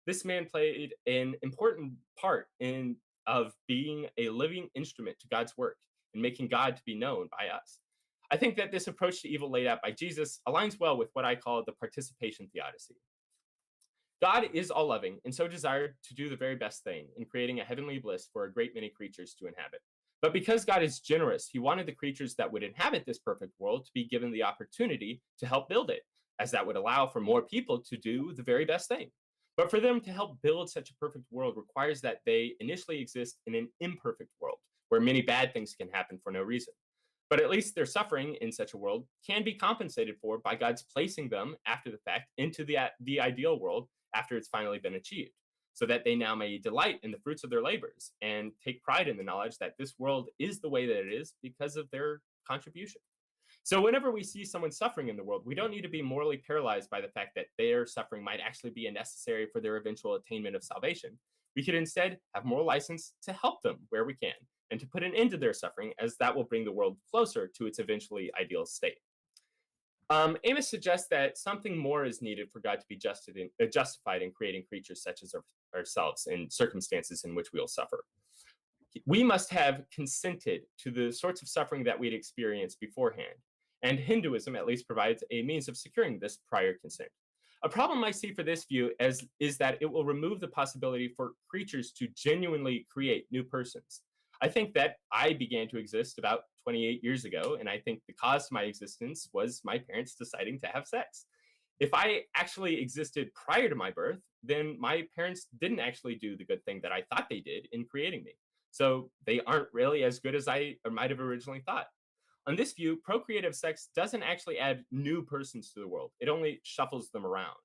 this man played an important part of being a living instrument to God's work and making God to be known by us. I think that this approach to evil laid out by Jesus aligns well with what I call the participation theodicy. God is all-loving and so desired to do the very best thing in creating a heavenly bliss for a great many creatures to inhabit. But because God is generous, he wanted the creatures that would inhabit this perfect world to be given the opportunity to help build it, as that would allow for more people to do the very best thing. But for them to help build such a perfect world requires that they initially exist in an imperfect world, where many bad things can happen for no reason. But at least their suffering in such a world can be compensated for by God's placing them after the fact into the ideal world after it's finally been achieved, so that they now may delight in the fruits of their labors and take pride in the knowledge that this world is the way that it is because of their contribution. So whenever we see someone suffering in the world, we don't need to be morally paralyzed by the fact that their suffering might actually be necessary for their eventual attainment of salvation. We could instead have moral license to help them where we can, and to put an end to their suffering, as that will bring the world closer to its eventually ideal state. Amos suggests that something more is needed for God to be justified in creating creatures such as ourselves in circumstances in which we will suffer. We must have consented to the sorts of suffering that we'd experienced beforehand, and Hinduism at least provides a means of securing this prior consent. A problem I see for this view is that it will remove the possibility for creatures to genuinely create new persons. I think that I began to exist about 28 years ago, and I think the cause to my existence was my parents deciding to have sex. If I actually existed prior to my birth, then my parents didn't actually do the good thing that I thought they did in creating me. So they aren't really as good as I might have originally thought. On this view, procreative sex doesn't actually add new persons to the world. It only shuffles them around.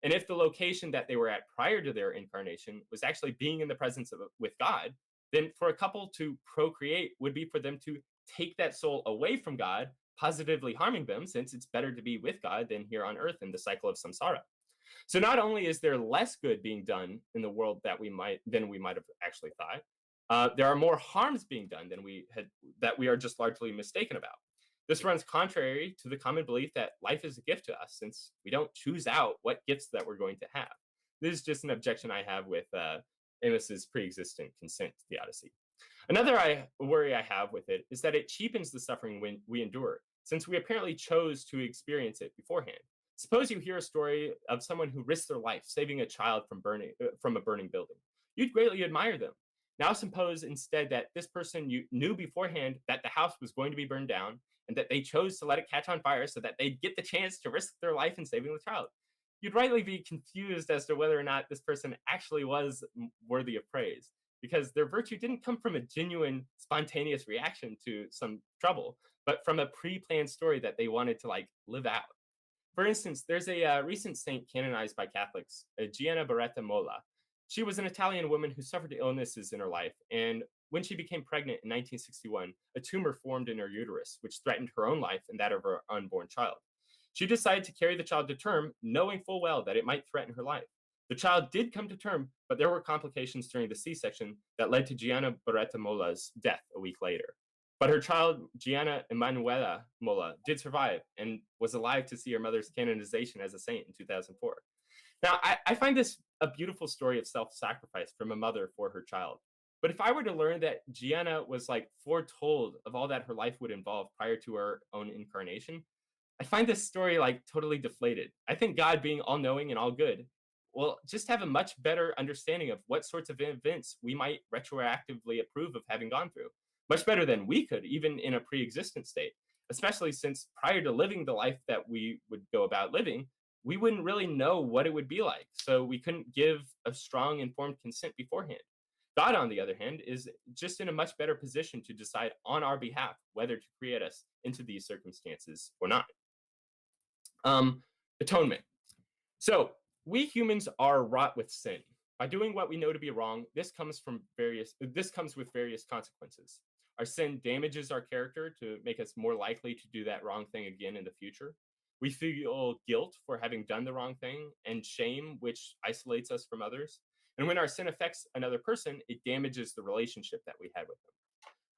And if the location that they were at prior to their incarnation was actually being in the presence with God, then for a couple to procreate would be for them to take that soul away from God, positively harming them, since it's better to be with God than here on earth in the cycle of samsara. So not only is there less good being done in the world than we might have actually thought, there are more harms being done than that we are just largely mistaken about. This runs contrary to the common belief that life is a gift to us, since we don't choose out what gifts that we're going to have. This is just an objection I have with Amos's pre-existent consent theodicy. Another worry I have with it is that it cheapens the suffering we endure, since we apparently chose to experience it beforehand. Suppose you hear a story of someone who risked their life saving a child from a burning building. You'd greatly admire them. Now suppose instead that this person you knew beforehand that the house was going to be burned down, and that they chose to let it catch on fire so that they'd get the chance to risk their life in saving the child. You'd rightly be confused as to whether or not this person actually was worthy of praise, because their virtue didn't come from a genuine, spontaneous reaction to some trouble, but from a pre-planned story that they wanted to live out. For instance, there's a recent saint canonized by Catholics, Gianna Beretta Molla. She was an Italian woman who suffered illnesses in her life, and when she became pregnant in 1961, a tumor formed in her uterus, which threatened her own life and that of her unborn child. She decided to carry the child to term, knowing full well that it might threaten her life. The child did come to term, but there were complications during the C-section that led to Gianna Beretta Molla's death a week later. But her child, Gianna Emanuela Mola, did survive and was alive to see her mother's canonization as a saint in 2004. Now, I find this a beautiful story of self-sacrifice from a mother for her child. But if I were to learn that Gianna was like foretold of all that her life would involve prior to her own incarnation, I find this story like totally deflated. I think God, being all knowing and all good, will just have a much better understanding of what sorts of events we might retroactively approve of having gone through. Much better than we could, even in a pre existent state, especially since prior to living the life that we would go about living, we wouldn't really know what it would be like. So we couldn't give a strong, informed consent beforehand. God, on the other hand, is just in a much better position to decide on our behalf whether to create us into these circumstances or not. Atonement. So we humans are wrought with sin. By doing what we know to be wrong, this comes with various consequences. Our sin damages our character to make us more likely to do that wrong thing again in the future. We feel guilt for having done the wrong thing and shame, which isolates us from others. And when our sin affects another person, it damages the relationship that we had with them.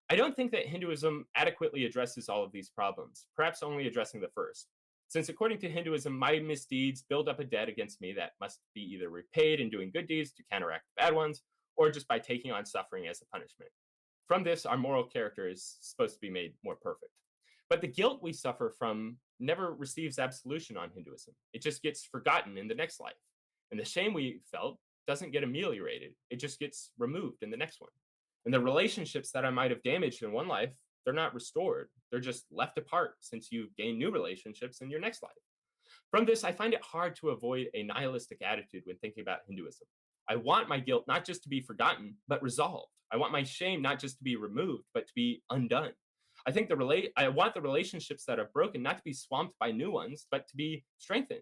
I don't think that Hinduism adequately addresses all of these problems, perhaps only addressing the first. Since according to Hinduism, my misdeeds build up a debt against me that must be either repaid in doing good deeds to counteract the bad ones, or just by taking on suffering as a punishment. From this, our moral character is supposed to be made more perfect. But the guilt we suffer from never receives absolution on Hinduism. It just gets forgotten in the next life. And the shame we felt doesn't get ameliorated. It just gets removed in the next one. And the relationships that I might have damaged in one life, they're not restored. They're just left apart since you gain new relationships in your next life. From this, I find it hard to avoid a nihilistic attitude when thinking about Hinduism. I want my guilt not just to be forgotten, but resolved. I want my shame not just to be removed, but to be undone. I want the relationships that are broken not to be swamped by new ones, but to be strengthened.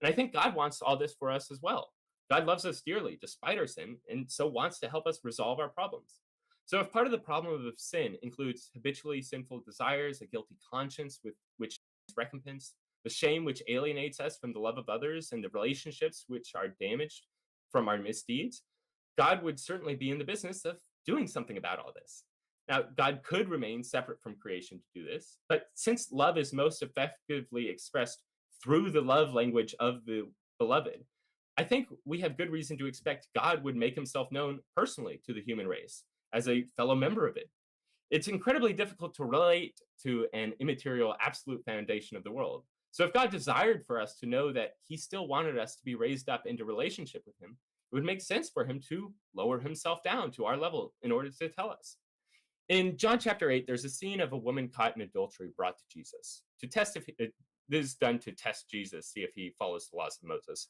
And I think God wants all this for us as well. God loves us dearly despite our sin, and so wants to help us resolve our problems. So if part of the problem of sin includes habitually sinful desires, a guilty conscience with which is recompense, the shame which alienates us from the love of others, and the relationships which are damaged from our misdeeds, God would certainly be in the business of doing something about all this. Now, God could remain separate from creation to do this, but since love is most effectively expressed through the love language of the beloved, I think we have good reason to expect God would make himself known personally to the human race as a fellow member of it. It's incredibly difficult to relate to an immaterial absolute foundation of the world. So if God desired for us to know that he still wanted us to be raised up into relationship with him, it would make sense for him to lower himself down to our level in order to tell us. In John chapter 8, there's a scene of a woman caught in adultery brought to Jesus. This is done to test Jesus, see if he follows the laws of Moses,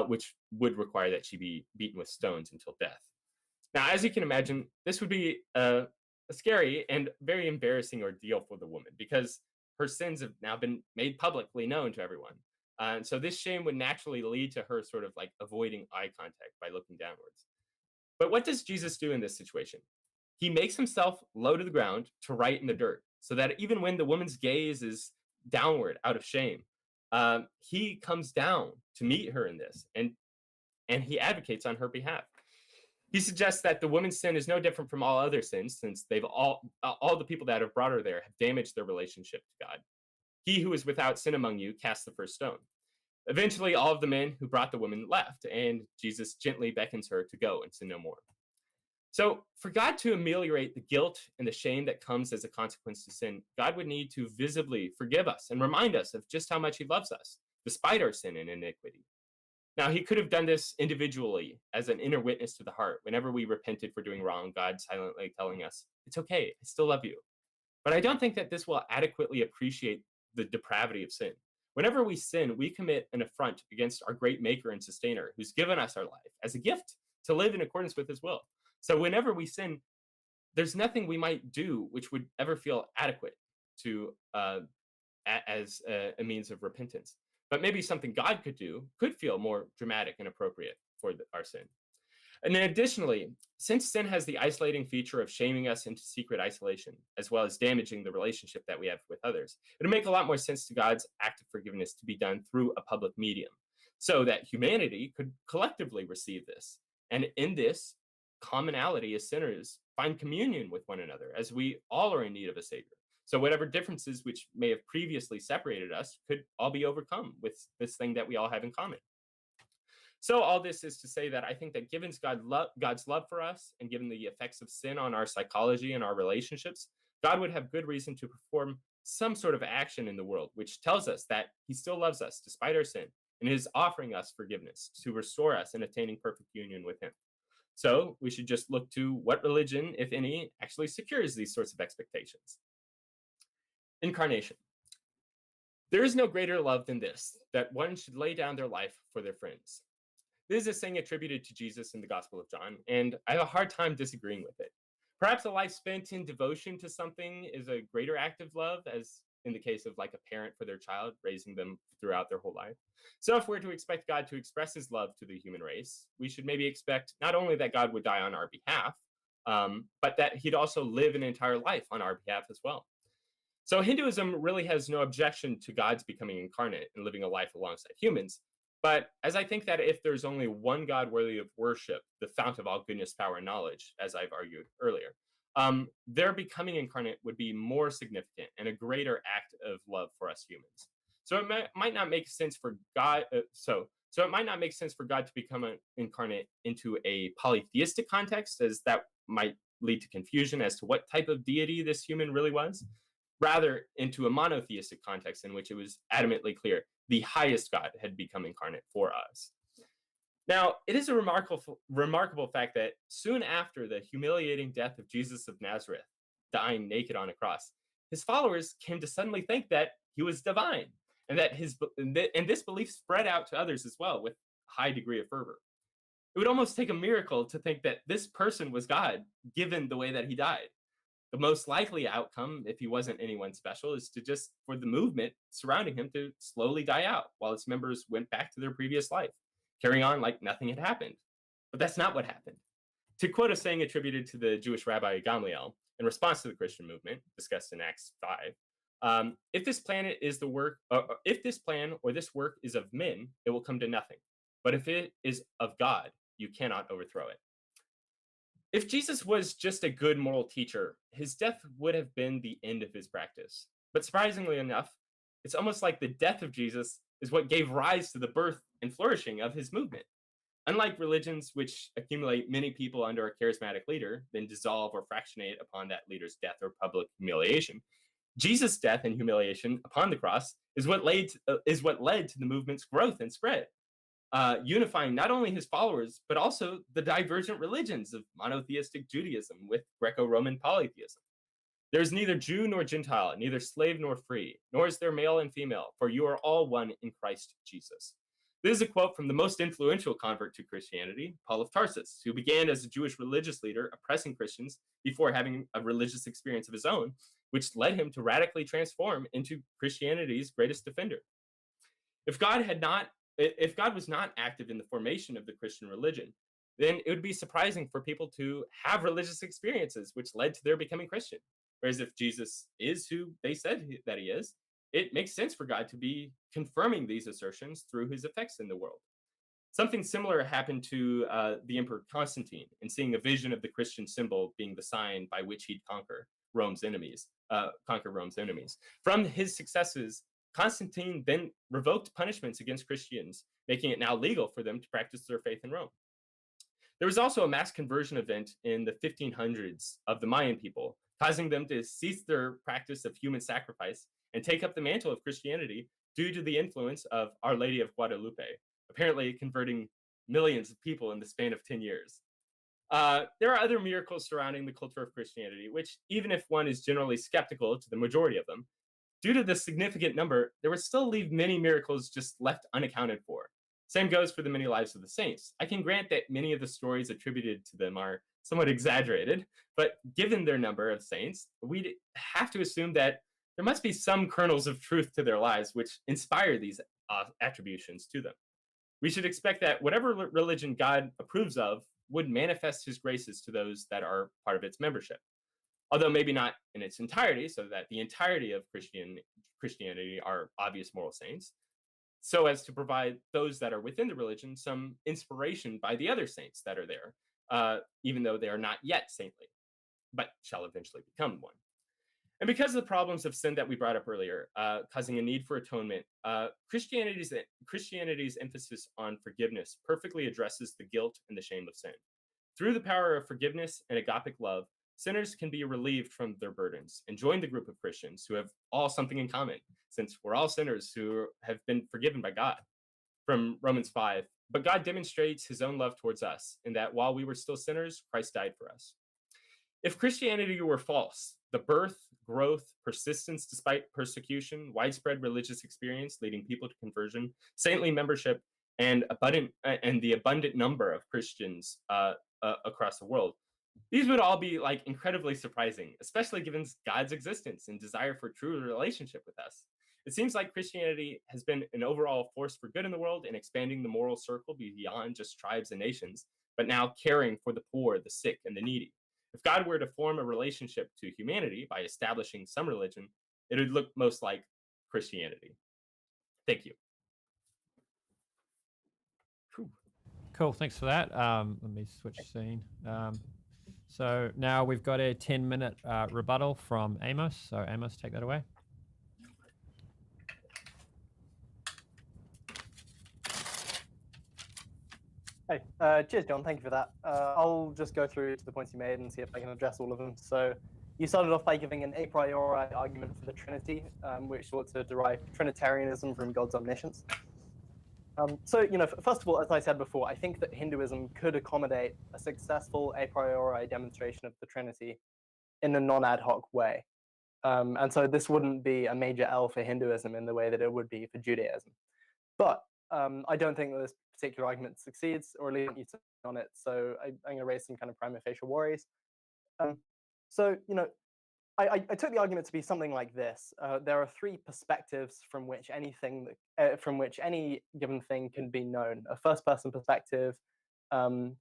which would require that she be beaten with stones until death. Now, as you can imagine, this would be a scary and very embarrassing ordeal for the woman because her sins have now been made publicly known to everyone. And so this shame would naturally lead to her sort of like avoiding eye contact by looking downwards. But what does Jesus do in this situation? He makes himself low to the ground to write in the dirt so that even when the woman's gaze is downward out of shame, he comes down to meet her in this and he advocates on her behalf. He suggests that the woman's sin is no different from all other sins, since they've all the people that have brought her there have damaged their relationship to God. He who is without sin among you cast the first stone. Eventually, all of the men who brought the woman left, and Jesus gently beckons her to go and sin no more. So, for God to ameliorate the guilt and the shame that comes as a consequence to sin, God would need to visibly forgive us and remind us of just how much he loves us, despite our sin and iniquity. Now, he could have done this individually as an inner witness to the heart. Whenever we repented for doing wrong, God silently telling us, it's okay, I still love you. But I don't think that this will adequately appreciate the depravity of sin. Whenever we sin, we commit an affront against our great maker and sustainer who's given us our life as a gift to live in accordance with his will. So whenever we sin, there's nothing we might do which would ever feel adequate to as a means of repentance. But maybe something God could do could feel more dramatic and appropriate for our sin. And then additionally, since sin has the isolating feature of shaming us into secret isolation, as well as damaging the relationship that we have with others, it'll make a lot more sense to God's act of forgiveness to be done through a public medium, so that humanity could collectively receive this. And in this, commonality as sinners find communion with one another, as we all are in need of a Savior. So whatever differences which may have previously separated us could all be overcome with this thing that we all have in common. So all this is to say that I think that given God's love for us, and given the effects of sin on our psychology and our relationships, God would have good reason to perform some sort of action in the world, which tells us that he still loves us despite our sin, and is offering us forgiveness to restore us in attaining perfect union with him. So we should just look to what religion, if any, actually secures these sorts of expectations. Incarnation. There is no greater love than this, that one should lay down their life for their friends. This is a saying attributed to Jesus in the Gospel of John, and I have a hard time disagreeing with it. Perhaps a life spent in devotion to something is a greater act of love, as in the case of like a parent for their child, raising them throughout their whole life. So if we're to expect God to express his love to the human race, we should maybe expect not only that God would die on our behalf, but that he'd also live an entire life on our behalf as well. So Hinduism really has no objection to God's becoming incarnate and living a life alongside humans. But as I think that if there's only one God worthy of worship, the fount of all goodness, power, and knowledge, as I've argued earlier, their becoming incarnate would be more significant and a greater act of love for us humans. So it might not make sense for God. So it might not make sense for God to become incarnate into a polytheistic context, as that might lead to confusion as to what type of deity this human really was. Rather, into a monotheistic context in which it was adamantly clear the highest God had become incarnate for us. Now, it is a remarkable fact that soon after the humiliating death of Jesus of Nazareth, dying naked on a cross, his followers came to suddenly think that he was divine, and that this belief spread out to others as well with a high degree of fervor. It would almost take a miracle to think that this person was God, given the way that he died. The most likely outcome, if he wasn't anyone special, is for the movement surrounding him to slowly die out while its members went back to their previous life, carrying on like nothing had happened. But that's not what happened. To quote a saying attributed to the Jewish rabbi Gamliel in response to the Christian movement, discussed in Acts 5, if this plan or this work is of men, it will come to nothing. But if it is of God, you cannot overthrow it. If Jesus was just a good moral teacher, his death would have been the end of his practice. But surprisingly enough, it's almost like the death of Jesus is what gave rise to the birth and flourishing of his movement. Unlike religions which accumulate many people under a charismatic leader, then dissolve or fractionate upon that leader's death or public humiliation, Jesus' death and humiliation upon the cross is what led to the movement's growth and spread. Unifying not only his followers, but also the divergent religions of monotheistic Judaism with Greco-Roman polytheism. There is neither Jew nor Gentile, neither slave nor free, nor is there male and female, for you are all one in Christ Jesus. This is a quote from the most influential convert to Christianity, Paul of Tarsus, who began as a Jewish religious leader oppressing Christians before having a religious experience of his own, which led him to radically transform into Christianity's greatest defender. If God was not active in the formation of the Christian religion, then it would be surprising for people to have religious experiences which led to their becoming Christian. Whereas if Jesus is who they said that he is, it makes sense for God to be confirming these assertions through his effects in the world. Something similar happened to the Emperor Constantine in seeing a vision of the Christian symbol being the sign by which he'd conquer Rome's enemies. From his successes, Constantine then revoked punishments against Christians, making it now legal for them to practice their faith in Rome. There was also a mass conversion event in the 1500s of the Mayan people, causing them to cease their practice of human sacrifice and take up the mantle of Christianity due to the influence of Our Lady of Guadalupe, apparently converting millions of people in the span of 10 years. There are other miracles surrounding the culture of Christianity, which, even if one is generally skeptical to the majority of them, due to the significant number, there would still leave many miracles just left unaccounted for. Same goes for the many lives of the saints. I can grant that many of the stories attributed to them are somewhat exaggerated, but given their number of saints, we'd have to assume that there must be some kernels of truth to their lives which inspire these attributions to them. We should expect that whatever religion God approves of would manifest his graces to those that are part of its membership. Although maybe not in its entirety, so that the entirety of Christianity are obvious moral saints, so as to provide those that are within the religion some inspiration by the other saints that are there, even though they are not yet saintly. but shall eventually become one. And because of the problems of sin that we brought up earlier, causing a need for atonement, Christianity's emphasis on forgiveness perfectly addresses the guilt and the shame of sin. Through the power of forgiveness and agapic love, sinners can be relieved from their burdens and join the group of Christians who have all something in common, since we're all sinners who have been forgiven by God. From Romans 5, but God demonstrates his own love towards us, in that while we were still sinners, Christ died for us. If Christianity were false, the birth, growth, persistence despite persecution, widespread religious experience leading people to conversion, saintly membership, and the abundant number of Christians across the world, these would all be like incredibly surprising, especially given God's existence and desire for true relationship with us. It seems like Christianity has been an overall force for good in the world and expanding the moral circle beyond just tribes and nations, but now caring for the poor, the sick, and the needy. If God were to form a relationship to humanity by establishing some religion, it would look most like Christianity. Thank you. Whew. Cool, thanks for that. Let me switch scene. So now we've got a 10-minute rebuttal from Amos. So Amos, take that away. Hey, cheers, John. Thank you for that. I'll just go through to the points you made and see if I can address all of them. So you started off by giving an a priori argument for the Trinity, which sought to derive Trinitarianism from God's omniscience. So, first of all, as I said before, I think that Hinduism could accommodate a successful a priori demonstration of the Trinity in a non-ad hoc way. And so this wouldn't be a major L for Hinduism in the way that it would be for Judaism. But I don't think that this particular argument succeeds, or at least you on it. So I'm going to raise some kind of prima facie worries. I took the argument to be something like this. There are three perspectives from which any given thing can be known. A first-person perspective, knowing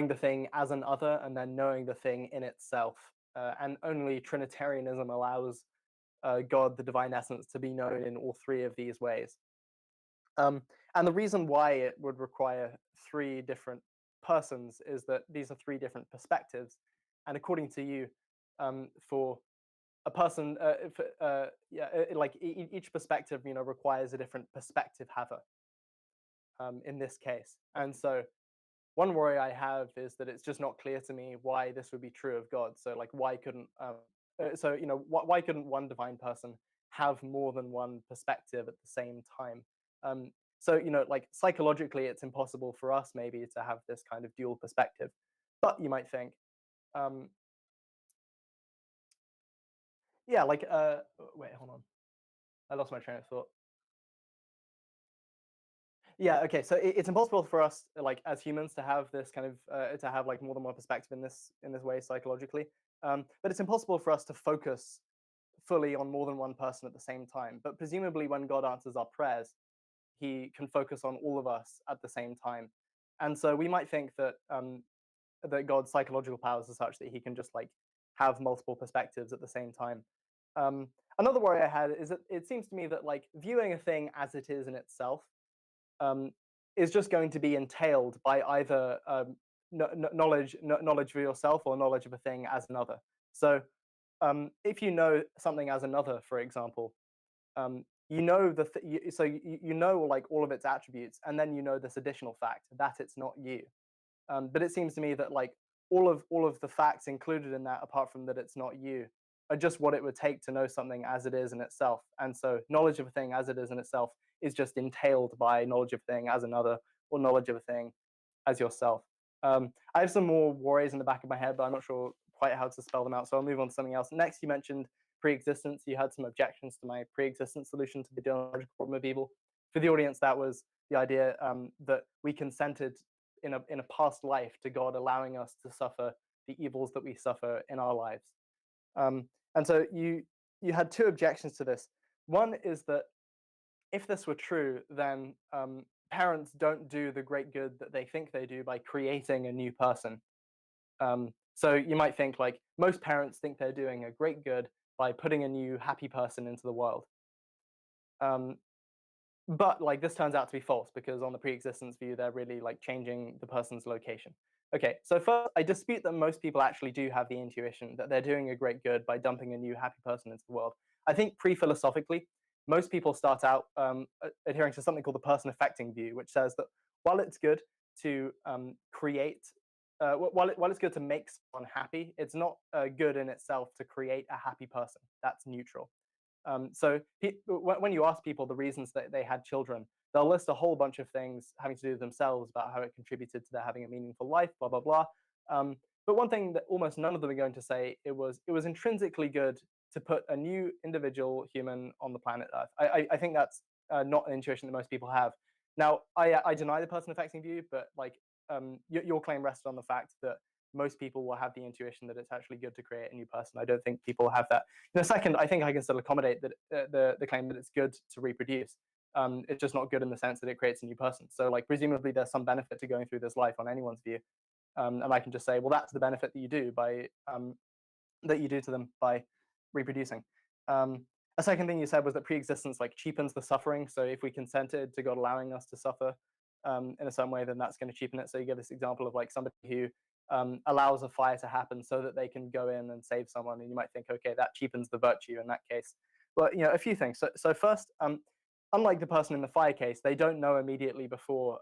the thing as an other, and then knowing the thing in itself. And only Trinitarianism allows God, the divine essence, to be known in all three of these ways. And the reason why it would require three different persons is that these are three different perspectives. And according to you, for a person, each perspective, requires a different perspective haver. In this case, and so one worry I have is that it's just not clear to me why this would be true of God. So, why couldn't why couldn't one divine person have more than one perspective at the same time? Psychologically, it's impossible for us maybe to have this kind of dual perspective. But you might think, wait, hold on. I lost my train of thought. Yeah, okay. So it's impossible for us, as humans, to have this kind of to have more than one perspective in this way psychologically. But it's impossible for us to focus fully on more than one person at the same time. But presumably, when God answers our prayers, he can focus on all of us at the same time. And so we might think that that God's psychological powers are such that he can just have multiple perspectives at the same time. Another worry I had is that it seems to me that viewing a thing as it is in itself is just going to be entailed by either knowledge for yourself or knowledge of a thing as another. So if you know something as another, for example, you know you know all of its attributes, and then you know this additional fact that it's not you. But it seems to me that all of the facts included in that, apart from that it's not you, are just what it would take to know something as it is in itself. And so knowledge of a thing as it is in itself is just entailed by knowledge of a thing as another, or knowledge of a thing as yourself. I have some more worries in the back of my head, but I'm not sure quite how to spell them out, so I'll move on to something else. Next, you mentioned pre-existence. You had some objections to my pre-existence solution to the deontological problem of evil. For the audience, that was the idea that we consented in a past life to God allowing us to suffer the evils that we suffer in our lives. And so you had two objections to this. One is that if this were true, then parents don't do the great good that they think they do by creating a new person. So you might think most parents think they're doing a great good by putting a new happy person into the world. But this turns out to be false, because on the pre-existence view, they're really changing the person's location. Okay, so first, I dispute that most people actually do have the intuition that they're doing a great good by dumping a new happy person into the world. I think pre-philosophically, most people start out adhering to something called the person affecting view, which says that while it's good to while it's good to make someone happy, it's not good in itself to create a happy person. That's neutral. When you ask people the reasons that they had children, they'll list a whole bunch of things having to do with themselves about how it contributed to their having a meaningful life, blah blah blah. But one thing that almost none of them are going to say, it was intrinsically good to put a new individual human on the planet Earth. I think that's not an intuition that most people have. Now, I deny the person affecting view, but like your claim rests on the fact that most people will have the intuition that it's actually good to create a new person. I don't think people have that. Second, I think I can still accommodate that the claim that it's good to reproduce. It's just not good in the sense that it creates a new person. So, like, presumably, there's some benefit to going through this life on anyone's view, and I can just say, well, that's the benefit that you do to them by reproducing. A second thing you said was that pre-existence like cheapens the suffering. So, if we consented to God allowing us to suffer in a certain way, then that's going to cheapen it. So, you give this example of like somebody who allows a fire to happen so that they can go in and save someone, and you might think, okay, that cheapens the virtue in that case. But a few things. So first, unlike the person in the fire case, they don't know immediately before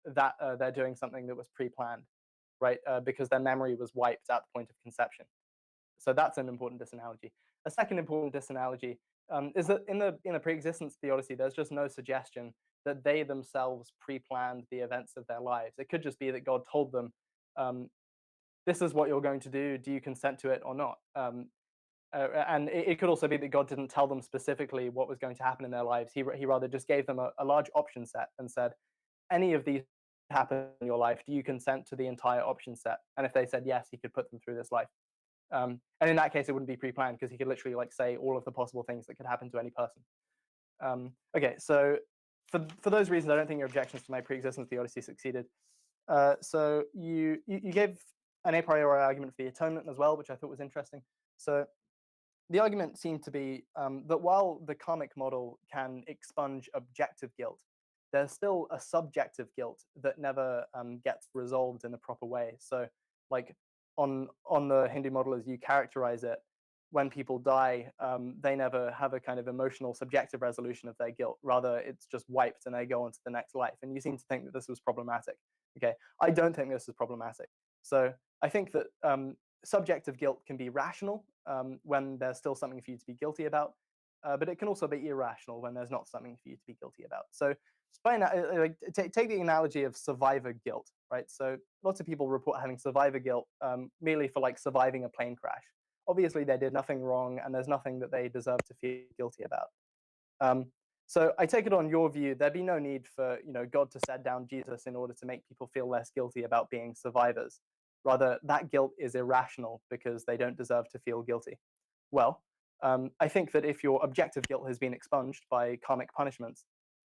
that they're doing something that was pre-planned, right? Because their memory was wiped at the point of conception. So that's an important disanalogy. A second important disanalogy is that in the pre-existence theodicy, there's just no suggestion that they themselves pre-planned the events of their lives. It could just be that God told them, this is what you're going to do. Do you consent to it or not? And it could also be that God didn't tell them specifically what was going to happen in their lives. He rather just gave them a large option set and said, any of these happen in your life, do you consent to the entire option set? And if they said yes, he could put them through this life. And in that case, it wouldn't be pre-planned because he could literally like say all of the possible things that could happen to any person. Okay, so for those reasons, I don't think your objections to my pre-existence theodicy succeeded. So you gave an a priori argument for the atonement as well, which I thought was interesting. So the argument seemed to be that while the karmic model can expunge objective guilt, there's still a subjective guilt that never gets resolved in a proper way. So, like on the Hindu model as you characterize it, when people die, they never have a kind of emotional subjective resolution of their guilt. Rather, it's just wiped and they go on to the next life. And you seem to think that this was problematic. Okay, I don't think this is problematic. So I think that subjective guilt can be rational when there's still something for you to be guilty about, but it can also be irrational when there's not something for you to be guilty about. So take the analogy of survivor guilt, right? So lots of people report having survivor guilt merely for like surviving a plane crash. Obviously, they did nothing wrong, and there's nothing that they deserve to feel guilty about. So I take it on your view, there'd be no need for God to send down Jesus in order to make people feel less guilty about being survivors. Rather, that guilt is irrational because they don't deserve to feel guilty. Well, I think that if your objective guilt has been expunged by karmic punishments,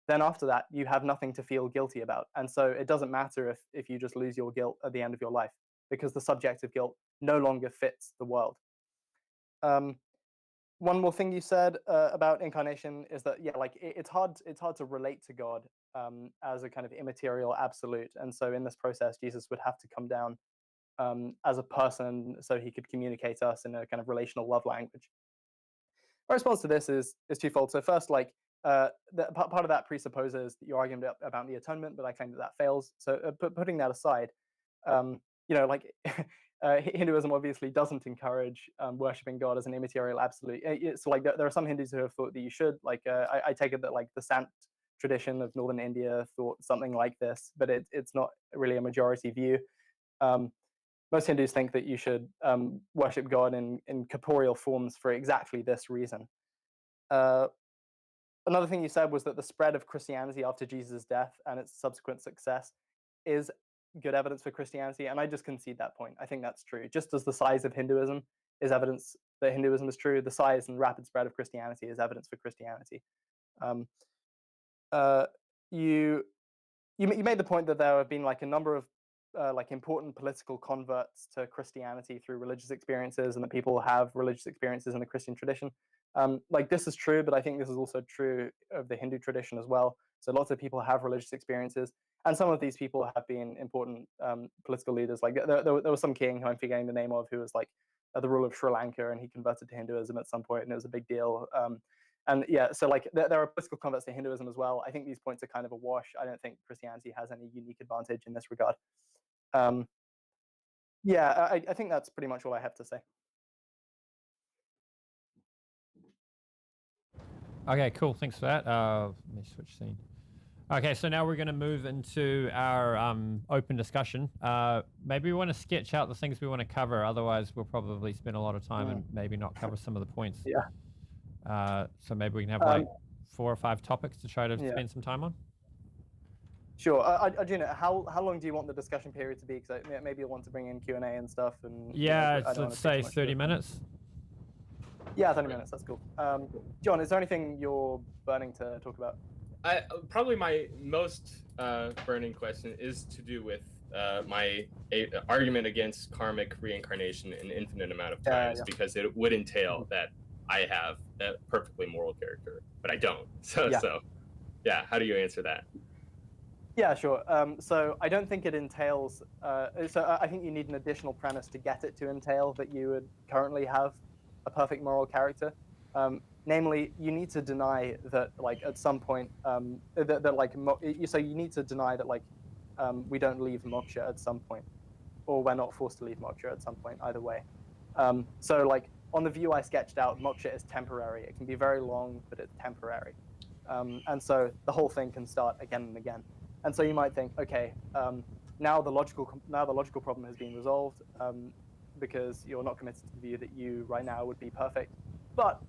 then after that, you have nothing to feel guilty about. And so it doesn't matter if you just lose your guilt at the end of your life, because the subjective guilt no longer fits the world. One more thing you said about incarnation is that it's hard to relate to God as a kind of immaterial absolute, and so in this process, Jesus would have to come down as a person so he could communicate to us in a kind of relational love language. My response to this is twofold. So first, part of that presupposes that you're arguing about the atonement, but I claim that fails. So putting that aside, Hinduism obviously doesn't encourage worshipping God as an immaterial absolute. So there are some Hindus who have thought that you should. I take it that like the Sant tradition of northern India thought something like this, but it's not really a majority view. Most Hindus think that you should worship God in corporeal forms for exactly this reason. Another thing you said was that the spread of Christianity after Jesus' death and its subsequent success is good evidence for Christianity, and I just concede that point. I think that's true. Just as the size of Hinduism is evidence that Hinduism is true, the size and rapid spread of Christianity is evidence for Christianity. You made the point that there have been like a number of important political converts to Christianity through religious experiences, and that people have religious experiences in the Christian tradition. Like this is true, but I think this is also true of the Hindu tradition as well. So lots of people have religious experiences, and some of these people have been important political leaders. Like there was some king who I'm forgetting the name of who was like the ruler of Sri Lanka, and he converted to Hinduism at some point, and it was a big deal. And yeah, so like there are political converts to Hinduism as well. I think these points are kind of a wash. I don't think Christianity has any unique advantage in this regard. Yeah, I think that's pretty much all I have to say. Okay, cool. Thanks for that. Let me switch scene. Okay, so now we're going to move into our open discussion. Maybe we want to sketch out the things we want to cover. Otherwise, we'll probably spend a lot of time and maybe not cover some of the points. Yeah. So maybe we can have like 4 or 5 topics to try to spend some time on. Sure. Arjuna, how long do you want the discussion period to be? Because maybe you'll want to bring in Q&A and stuff. And yeah, let's say 30 minutes. Yeah, 30 minutes. That's cool. John, is there anything you're burning to talk about? Probably my most burning question is to do with my argument against karmic reincarnation an infinite amount of times, because it would entail that I have a perfectly moral character, but I don't. So yeah, how do you answer that? Yeah, sure. So I don't think it entails. So I think you need an additional premise to get it to entail that you would currently have a perfect moral character. Namely, you need to deny that, like, at some point, so you need to deny that, like, we don't leave moksha at some point, or we're not forced to leave moksha at some point, either way. So, like, on the view I sketched out, moksha is temporary. It can be very long, but it's temporary. And so the whole thing can start again and again. And so you might think, okay, now the logical problem has been resolved because you're not committed to the view that you right now would be perfect. But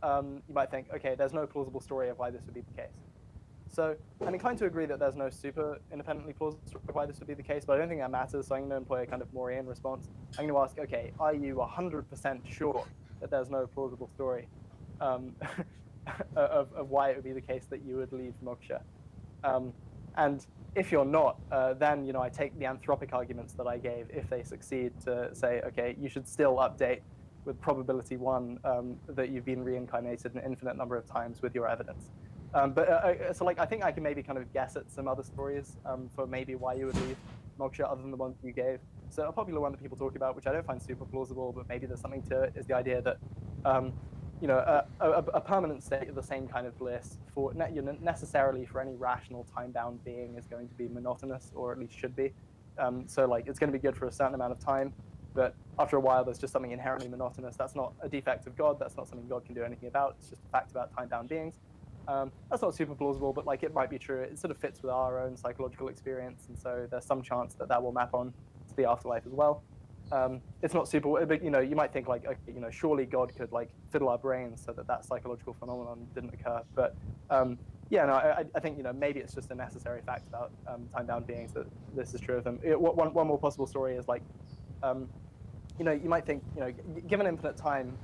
you might think, okay, there's no plausible story of why this would be the case. So I'm inclined to agree that there's no super independently plausible story of why this would be the case, but I don't think that matters. So I'm going to employ a kind of Morean response. I'm going to ask, okay, are you 100% sure that there's no plausible story of why it would be the case that you would leave moksha? And if you're not, then I take the anthropic arguments that I gave, if they succeed, to say, okay, you should still update with probability 1 that you've been reincarnated an infinite number of times with your evidence. So like I think I can maybe kind of guess at some other stories for maybe why you would leave moksha other than the ones you gave. So a popular one that people talk about, which I don't find super plausible, but maybe there's something to it, is the idea that a permanent state of the same kind of bliss for necessarily for any rational time-bound being is going to be monotonous, or at least should be. So like it's going to be good for a certain amount of time, but after a while there's just something inherently monotonous. That's not a defect of God. That's not something God can do anything about. It's just a fact about time-bound beings. That's not super plausible, but like it might be true. It sort of fits with our own psychological experience, and so there's some chance that will map on to the afterlife as well. It's not super, but you might think like, okay, surely God could like fiddle our brains so that psychological phenomenon didn't occur. But I think maybe it's just a necessary fact about time-bound beings that this is true of them. One more possible story is like, you might think, given infinite time,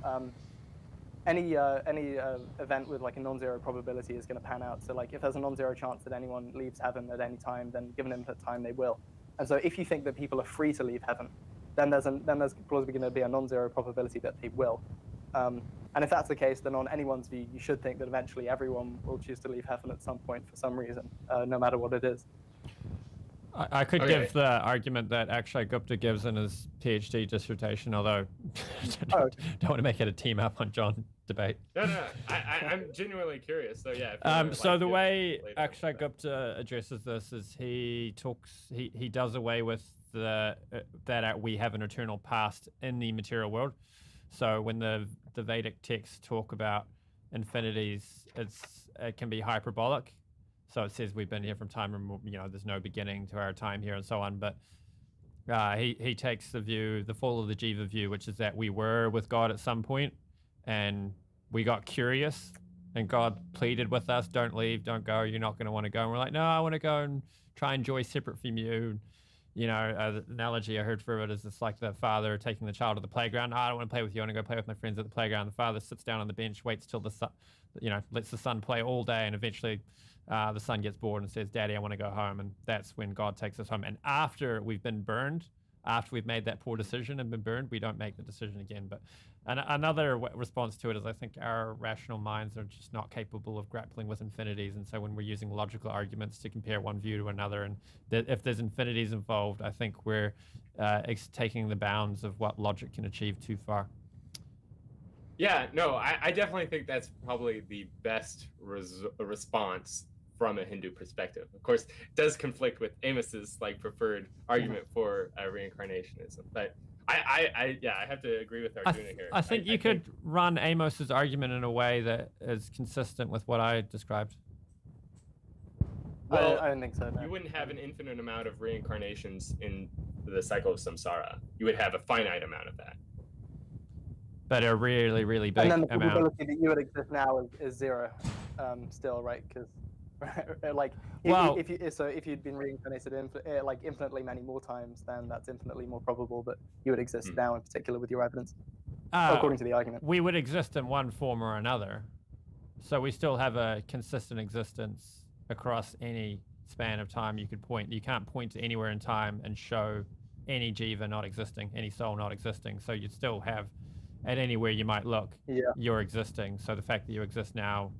any event with like a non-zero probability is going to pan out. So like if there's a non-zero chance that anyone leaves heaven at any time, then given infinite time they will. And so if you think that people are free to leave heaven, then there's plausibly going to be a non-zero probability that they will. And if that's the case, then on anyone's view, you should think that eventually everyone will choose to leave heaven at some point for some reason, no matter what it is. I could give the argument that Akshay Gupta gives in his PhD dissertation, although don't want to make it a team up on John debate. No, I'm genuinely curious. So yeah. So the way Akshay Gupta addresses this is he does away with that we have an eternal past in the material world. So when the Vedic texts talk about infinities, it can be hyperbolic. So it says we've been here from time, and there's no beginning to our time here, and so on. But he takes the fall of the jiva view, which is that we were with God at some point, and we got curious, and God pleaded with us, "Don't leave, don't go. You're not going to want to go." And we're like, "No, I want to go and try and enjoy separate from you." The analogy I heard for it is it's like the father taking the child to the playground. I don't want to play with you. I want to go play with my friends at the playground. The father sits down on the bench, waits till the son, lets the son play all day, and eventually the son gets bored and says, "Daddy, I want to go home." And that's when God takes us home. And after we've been burned after we've made that poor decision and been burned, we don't make the decision again. But another response to it is I think our rational minds are just not capable of grappling with infinities. And so when we're using logical arguments to compare one view to another, and if there's infinities involved, I think we're taking the bounds of what logic can achieve too far. Yeah, no, I definitely think that's probably the best response from a Hindu perspective. Of course, it does conflict with Amos's like preferred argument for reincarnationism, but I have to agree with Arjuna here. I think you could run Amos's argument in a way that is consistent with what I described. Well, I don't think so. No. You wouldn't have an infinite amount of reincarnations in the cycle of samsara. You would have a finite amount of that. But a really, really big and then the amount. probability that you would exist now is zero, still, right? Because like if you'd been reincarnated like infinitely many more times, then that's infinitely more probable that you would exist now, in particular with your evidence, according to the argument. We would exist in one form or another, so we still have a consistent existence across any span of time. You can't point to anywhere in time and show any jiva not existing, any soul not existing. So you'd still have, at anywhere you might look, you're existing. So the fact that you exist now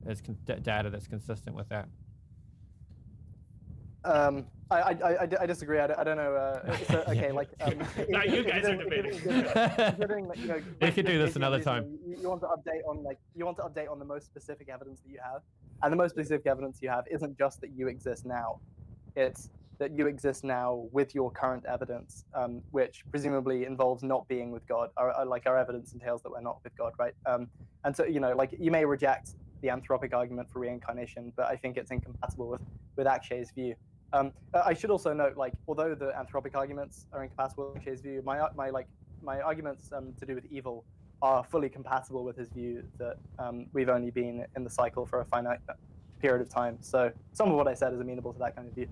is data that's consistent with that. I disagree. I don't know. So, okay, like no, you guys are debating. We could do this another time. You want to update on the most specific evidence that you have, and the most specific evidence you have isn't just that you exist now; it's that you exist now with your current evidence, which presumably involves not being with God. Our evidence entails that we're not with God, right? And so like you may reject the anthropic argument for reincarnation, but I think it's incompatible with Akshay's view. I should also note, like, although the anthropic arguments are incompatible with Akshay's view, my arguments to do with evil are fully compatible with his view that we've only been in the cycle for a finite period of time. So some of what I said is amenable to that kind of view.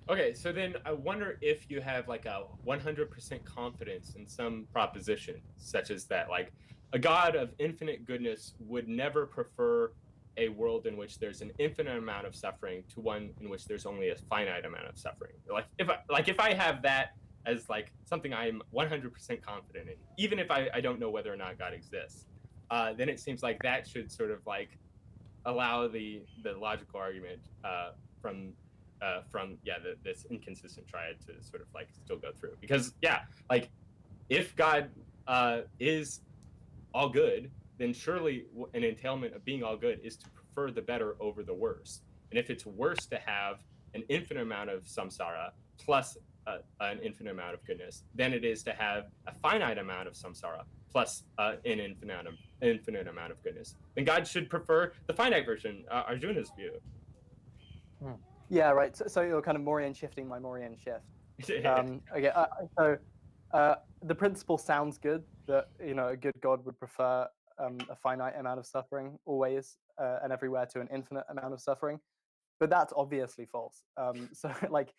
Okay, so then I wonder if you have like a 100% confidence in some proposition, such as that, like, a God of infinite goodness would never prefer a world in which there's an infinite amount of suffering to one in which there's only a finite amount of suffering. Like if I have that as like something I'm 100% confident in, even if I don't know whether or not God exists, then it seems like that should sort of like allow the logical argument from this inconsistent triad to sort of like still go through. Because like if God is all good, then surely an entailment of being all good is to prefer the better over the worse. And if it's worse to have an infinite amount of samsara plus an infinite amount of goodness than it is to have a finite amount of samsara plus an infinite amount of goodness, then God should prefer the finite version, Arjuna's view. Yeah, right. So you're kind of Morian shifting my Morian shift. Okay. So the principle sounds good, that a good God would prefer a finite amount of suffering always and everywhere to an infinite amount of suffering, but that's obviously false. So like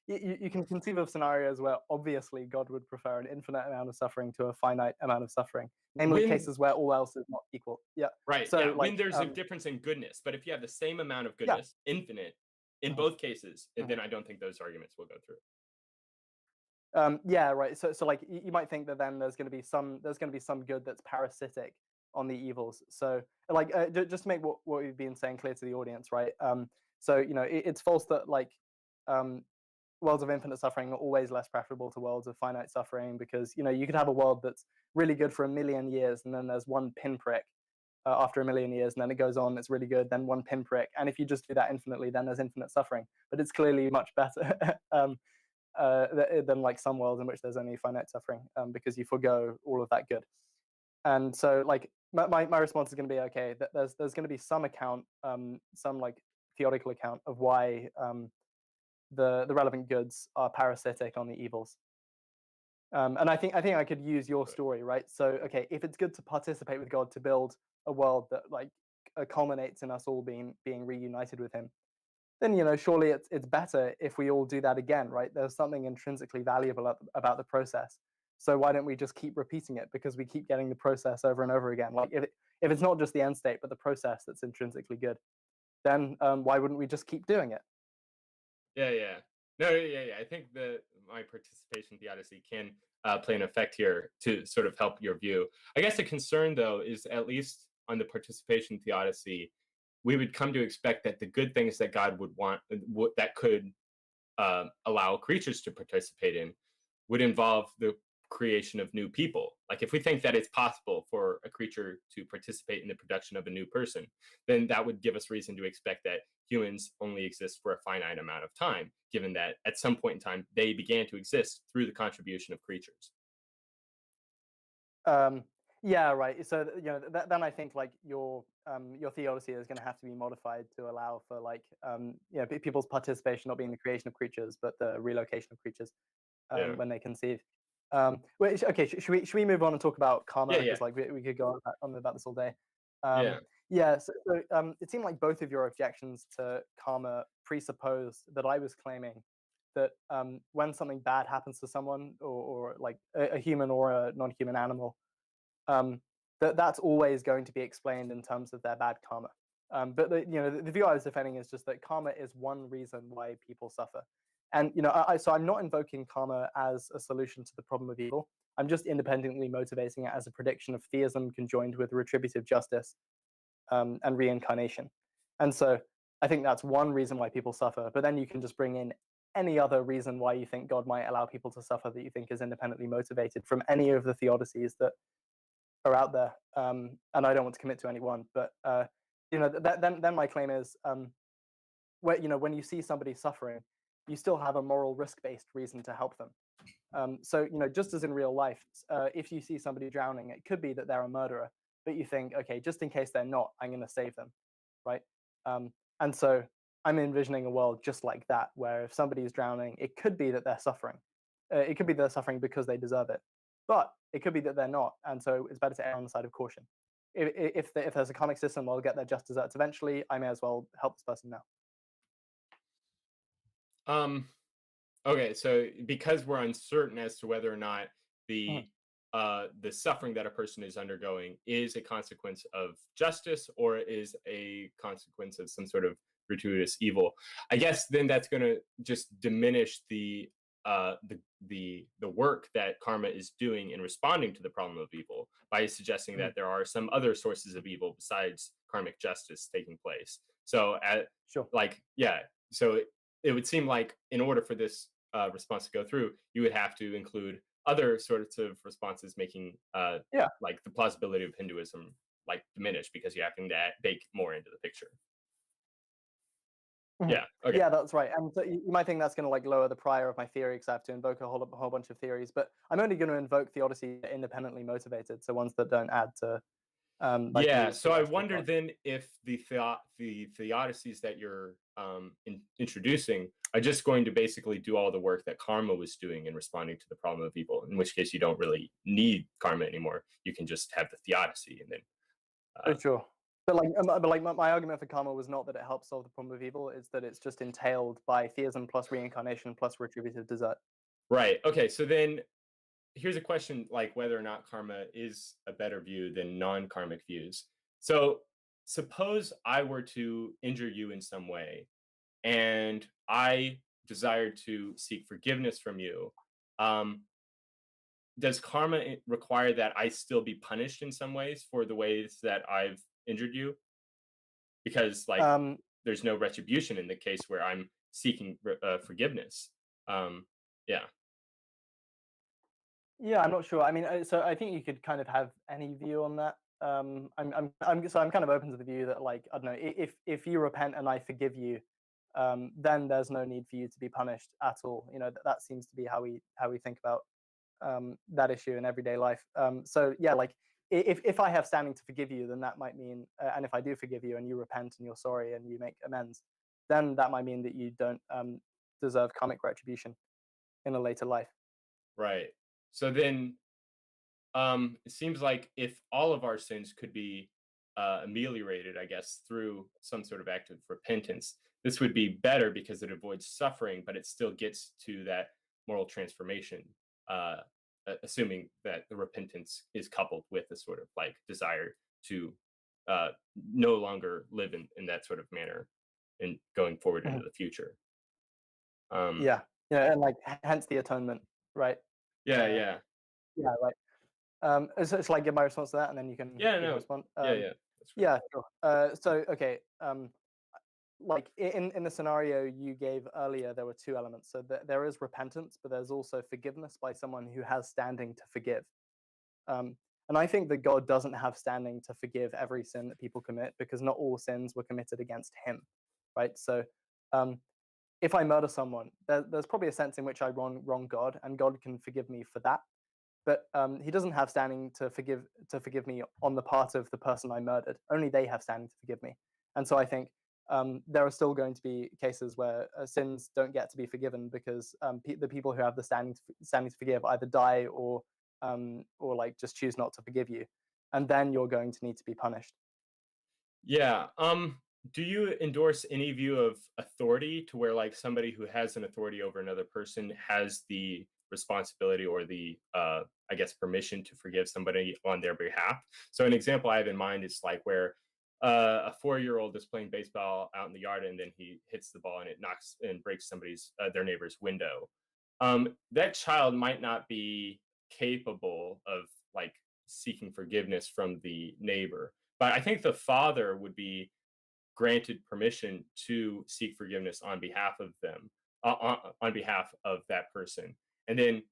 you can conceive of scenarios where obviously God would prefer an infinite amount of suffering to a finite amount of suffering, namely cases where all else is not equal. Yeah. Right. So like, when there's a difference in goodness, but if you have the same amount of goodness, infinite, in both cases, then I don't think those arguments will go through. Yeah, right. So like you might think that then there's going to be some good that's parasitic on the evils. So like just to make what we've been saying clear to the audience, right? So it's false that like worlds of infinite suffering are always less preferable to worlds of finite suffering, because you could have a world that's really good for 1,000,000 years, and then there's one pinprick after 1,000,000 years, and then it goes on, it's really good, then one pinprick, and if you just do that infinitely, then there's infinite suffering. But it's clearly much better than like some worlds in which there's only finite suffering, because you forgo all of that good. And so like my response is going to be, okay, there's going to be some account, some like theoretical account of why the relevant goods are parasitic on the evils. And I think I could use your story, right? So okay, if it's good to participate with God to build a world that like culminates in us all being reunited with him, then surely it's better if we all do that again, right? There's something intrinsically valuable about the process. So why don't we just keep repeating it, because we keep getting the process over and over again? Like if it's not just the end state but the process that's intrinsically good, then why wouldn't we just keep doing it? Yeah. No, yeah. I think my participation theodicy can play an effect here to sort of help your view. I guess the concern, though, is at least on the participation theodicy, we would come to expect that the good things that God would want, that could allow creatures to participate in, would involve the creation of new people. Like if we think that it's possible for a creature to participate in the production of a new person, then that would give us reason to expect that humans only exist for a finite amount of time, given that at some point in time they began to exist through the contribution of creatures. Yeah, right. So then I think like your theodicy is going to have to be modified to allow for like people's participation not being the creation of creatures, but the relocation of creatures Yeah. when they conceive. Okay, should we move on and talk about karma? Yeah, Because like we could go on about this all day. Yeah. Yeah. So it seemed like both of your objections to karma presupposed that I was claiming that when something bad happens to someone or like a human or a non-human animal, that's always going to be explained in terms of their bad karma. But the view I was defending is just that karma is one reason why people suffer. And so I'm not invoking karma as a solution to the problem of evil. I'm just independently motivating it as a prediction of theism conjoined with retributive justice and reincarnation. And so I think that's one reason why people suffer. But then you can just bring in any other reason why you think God might allow people to suffer that you think is independently motivated from any of the theodicies that are out there. And I don't want to commit to any one, but then my claim is when you see somebody suffering, you still have a moral risk-based reason to help them. So just as in real life, if you see somebody drowning, it could be that they're a murderer, but you think, okay, just in case they're not, I'm going to save them, right? And so I'm envisioning a world just like that, where if somebody is drowning, it could be that they're suffering. It could be they're suffering because they deserve it, but it could be that they're not, and so it's better to err on the side of caution. If there's a karmic system, they'll get their just desserts eventually. I may as well help this person now. Okay, so because we're uncertain as to whether or not the suffering that a person is undergoing is a consequence of justice or is a consequence of some sort of gratuitous evil, I guess then that's going to just diminish the work that karma is doing in responding to the problem of evil by suggesting that there are some other sources of evil besides karmic justice taking place. So Sure. So it would seem like in order for this response to go through, you would have to include other sorts of responses making like the plausibility of Hinduism like diminish because you have to bake more into the picture. Yeah. Okay. Yeah, that's right. And so you might think that's going to like lower the prior of my theory because I have to invoke a whole bunch of theories. But I'm only going to invoke theodicy independently motivated, so ones that don't add to. So I wonder then if the theodicies that you're introducing are just going to basically do all the work that karma was doing in responding to the problem of evil. In which case, you don't really need karma anymore. You can just have the theodicy, and then. Sure. But my argument for karma was not that it helps solve the problem of evil; it's that it's just entailed by theism plus reincarnation plus retributive desert. Right. Okay. So then, here's a question: like whether or not karma is a better view than non-karmic views. So, suppose I were to injure you in some way, and I desire to seek forgiveness from you. Does karma require that I still be punished in some ways for the ways that I've injured you? Because there's no retribution in the case where I'm seeking forgiveness. Yeah, I'm not sure. I mean, so I think you could kind of have any view on that. I'm kind of open to the view that like I don't know if you repent and I forgive you, then there's no need for you to be punished at all. That seems to be how we think about that issue in everyday life. So yeah, like if I have standing to forgive you, then that might mean, and if I do forgive you and you repent and you're sorry and you make amends, then that might mean that you don't deserve karmic retribution in a later life. Right. So then it seems like if all of our sins could be ameliorated, I guess, through some sort of act of repentance, this would be better because it avoids suffering, but it still gets to that moral transformation, assuming that the repentance is coupled with a sort of like desire to no longer live in that sort of manner and going forward into the future. Yeah. and like hence the atonement, right? Yeah, Uh, yeah. yeah, right. Shall I give my response to that, and then you can Yeah, give a no. response? Yeah, yeah. That's great. Yeah, sure. So okay, like in the scenario you gave earlier, there were two elements. So there is repentance, but there's also forgiveness by someone who has standing to forgive. Um, and I think that God doesn't have standing to forgive every sin that people commit because not all sins were committed against Him, right? So um, if I murder someone, there's probably a sense in which I wrong God, and God can forgive me for that. But He doesn't have standing to forgive me on the part of the person I murdered. Only they have standing to forgive me. And so I think there are still going to be cases where sins don't get to be forgiven because the people who have the standing to forgive either die or like just choose not to forgive you, and then you're going to need to be punished. Yeah. Do you endorse any view of authority to where like somebody who has an authority over another person has the responsibility or the I guess permission to forgive somebody on their behalf? So an example I have in mind is like where a 4-year-old is playing baseball out in the yard and then he hits the ball and it knocks and breaks somebody's their neighbor's window. That child might not be capable of like seeking forgiveness from the neighbor, but I think the father would be granted permission to seek forgiveness on behalf of them, on behalf of that person. And then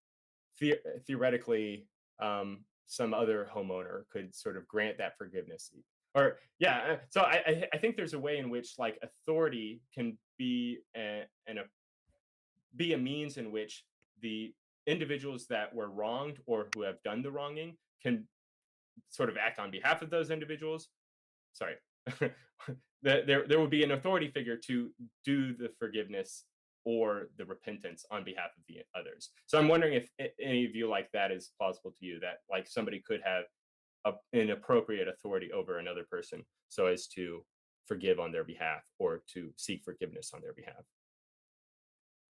theoretically, some other homeowner could sort of grant that forgiveness. Or yeah, so I think there's a way in which like authority can be be a means in which the individuals that were wronged or who have done the wronging can sort of act on behalf of those individuals. Sorry. There would be an authority figure to do the forgiveness or the repentance on behalf of the others. So I'm wondering if any view like that is plausible to you, that like somebody could have an appropriate authority over another person so as to forgive on their behalf or to seek forgiveness on their behalf.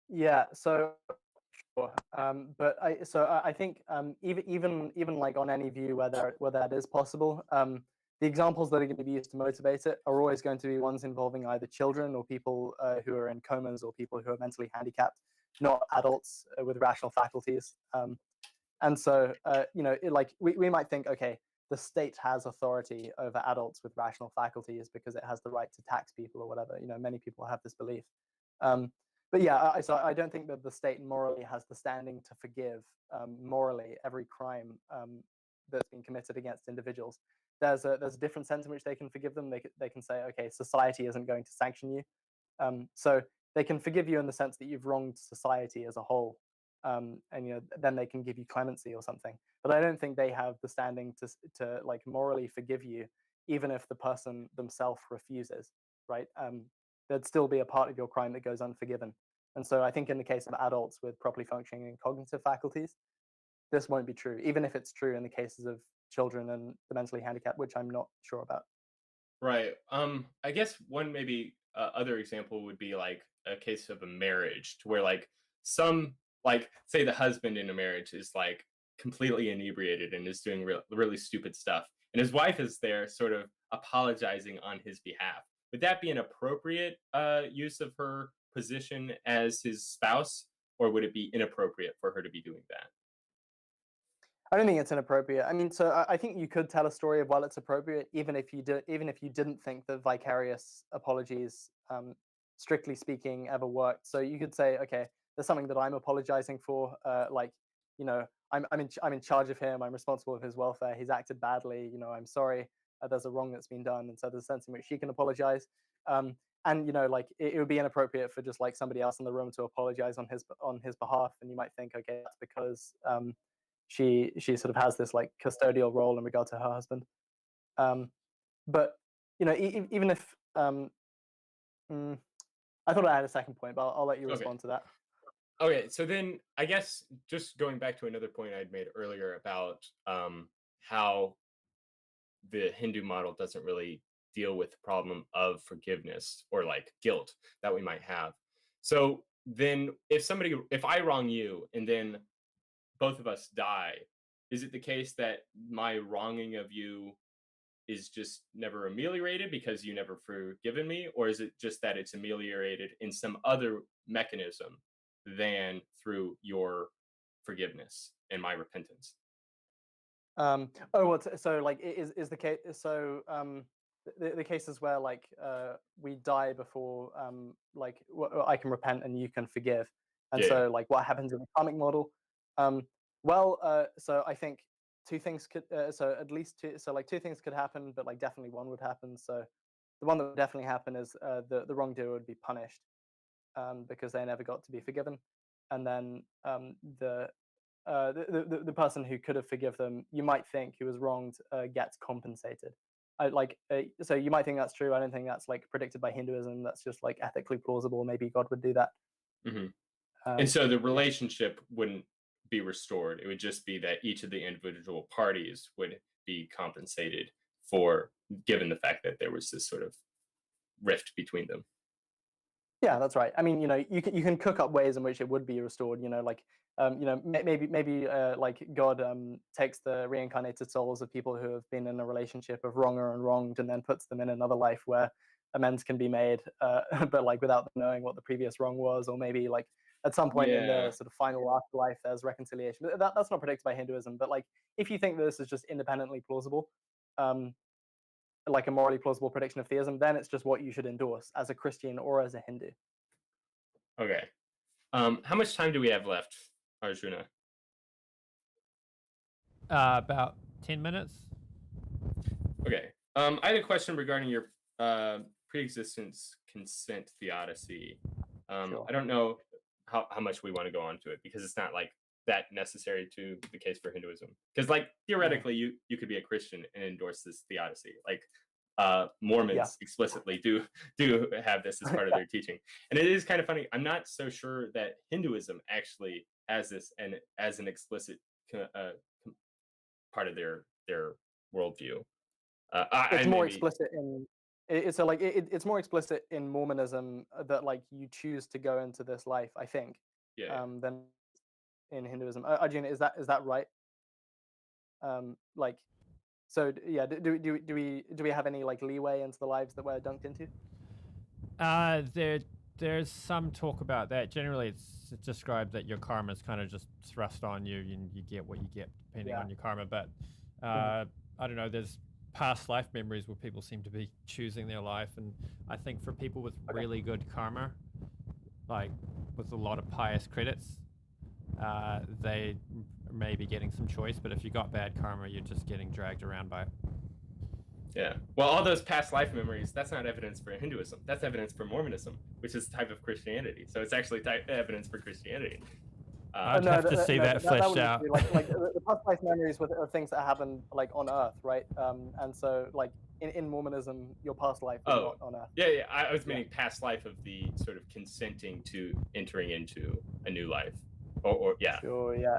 Yeah. So sure. I think even like on any view where that is possible, the examples that are going to be used to motivate it are always going to be ones involving either children or people who are in comas or people who are mentally handicapped, not adults with rational faculties. And so like we might think, okay, the state has authority over adults with rational faculties because it has the right to tax people or whatever. Many people have this belief. Um, but yeah, so I don't think that the state morally has the standing to forgive morally every crime that's been committed against individuals. There's a different sense in which they can forgive them. They can say, okay, society isn't going to sanction you, so they can forgive you in the sense that you've wronged society as a whole, and then they can give you clemency or something. But I don't think they have the standing to like morally forgive you, even if the person themselves refuses. Right? There'd still be a part of your crime that goes unforgiven. And so I think in the case of adults with properly functioning cognitive faculties, this won't be true, even if it's true in the cases of children and the mentally handicapped, which I'm not sure about. Right. I guess one maybe other example would be like a case of a marriage to where like some like say the husband in a marriage is like completely inebriated and is doing really stupid stuff, and his wife is there sort of apologizing on his behalf. Would that be an appropriate use of her position as his spouse, or would it be inappropriate for her to be doing that? I don't think it's inappropriate. I mean, so I think you could tell a story of while it's appropriate, even if you didn't think that vicarious apologies, strictly speaking, ever worked. So you could say, okay, there's something that I'm apologizing for, like, I'm in charge of him. I'm responsible for his welfare. He's acted badly. I'm sorry. There's a wrong that's been done, and so there's a sense in which she can apologize. And like it would be inappropriate for just like somebody else in the room to apologize on his behalf, and you might think, okay, that's because she sort of has this like custodial role in regard to her husband. Um, but even if mm, I thought I had a second point, but I'll let you Okay. respond to that. Okay, so then I guess just going back to another point I'd made earlier about how the Hindu model doesn't really deal with the problem of forgiveness or like guilt that we might have. So then if I wrong you and then both of us die, is it the case that my wronging of you is just never ameliorated because you never forgiven me? Or is it just that it's ameliorated in some other mechanism than through your forgiveness and my repentance. So like is the case the cases where like we die before like I can repent and you can forgive, and Yeah. so like what happens in the karmic model? So I think two things could so at least two things could happen, but like definitely one would happen. So the one that would definitely happen is the wrongdoer would be punished because they never got to be forgiven, and then the person who could have forgiven them, you might think, who was wronged, gets compensated. So you might think that's true. I don't think that's like predicted by Hinduism. That's just like ethically plausible. Maybe God would do that. Hmm. And so the Yeah. relationship wouldn't be restored. It would just be that each of the individual parties would be compensated for, given the fact that there was this sort of rift between them. Yeah, that's right. I mean, you can cook up ways in which it would be restored. Like maybe like God takes the reincarnated souls of people who have been in a relationship of wronger and wronged, and then puts them in another life where amends can be made, but like without them knowing what the previous wrong was, or maybe like at some point in Yeah. the sort of final afterlife there's reconciliation. But that's not predicted by Hinduism. But like if you think this is just independently plausible, like a morally plausible prediction of theism, then it's just what you should endorse as a Christian or as a Hindu. Okay. How much time do we have left, Arjuna? About 10 minutes. Okay. I had a question regarding your pre-existence consent theodicy. Sure. I don't know how much we want to go on to it, because it's not like that necessary to the case for Hinduism. Because like theoretically, you could be a Christian and endorse this theodicy. Like Mormons explicitly do have this as part of their teaching. And it is kind of funny. I'm not so sure that Hinduism actually has this and as an explicit part of their worldview. It's more explicit in it's more explicit in Mormonism that like you choose to go into this life, I think, than in Hinduism. Arjuna, is that right? Like, so yeah, do we have any like leeway into the lives that we're dunked into? There's some talk about that. Generally, it's described that your karma is kind of just thrust on you, and you get what you get depending on your karma. But I don't know. There's past life memories where people seem to be choosing their life, and I think for people with really good karma, like with a lot of pious credits, they may be getting some choice. But if you got bad karma, you're just getting dragged around by it. Yeah. Well, all those past life memories, that's not evidence for Hinduism. That's evidence for Mormonism, which is a type of Christianity. So it's actually evidence for Christianity. I'd have to see that fleshed out. Like the past life memories are things that happen like on Earth, right? And so like in Mormonism, your past life is not on Earth. Yeah. I was meaning past life of the sort of consenting to entering into a new life. Or yeah. Sure. Yeah.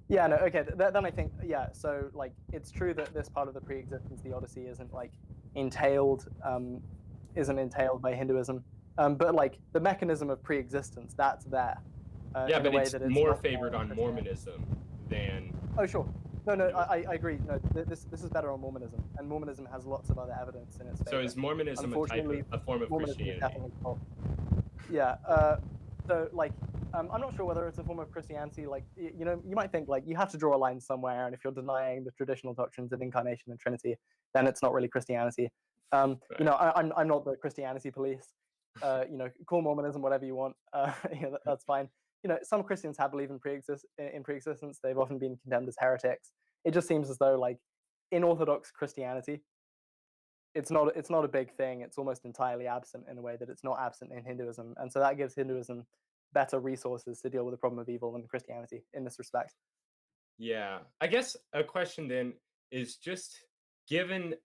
Yeah, no, okay. Then I think, so like it's true that this part of the pre-existence theodicy isn't like entailed by Hinduism, but like the mechanism of pre-existence, that's there. But it's more favored on Mormonism than. Oh, sure. No, I agree. No, this is better on Mormonism, and Mormonism has lots of other evidence in its favor. So is Mormonism a form of Christianity? Yeah. So like. I'm not sure whether it's a form of Christianity. Like, you might think like you have to draw a line somewhere, and if you're denying the traditional doctrines of incarnation and Trinity, then it's not really Christianity. I'm not the Christianity police. Call Mormonism whatever you want. That's fine. Some Christians have believed in pre-existence. They've often been condemned as heretics. It just seems as though like in Orthodox Christianity, it's not a big thing. It's almost entirely absent in a way that it's not absent in Hinduism, and so that gives Hinduism better resources to deal with the problem of evil than Christianity in this respect. Yeah, I guess a question then is just, given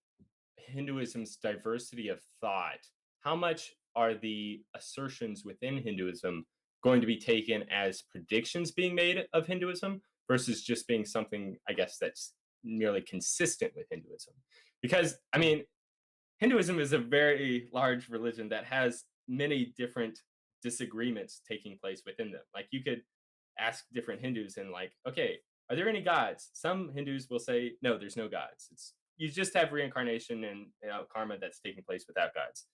Hinduism's diversity of thought, how much are the assertions within Hinduism going to be taken as predictions being made of Hinduism versus just being something, I guess, that's merely consistent with Hinduism? Because, I mean, Hinduism is a very large religion that has many different disagreements taking place within them. Like you could ask different Hindus and like, okay, are there any gods? Some Hindus will say, no, there's no gods. You just have reincarnation and karma that's taking place without gods.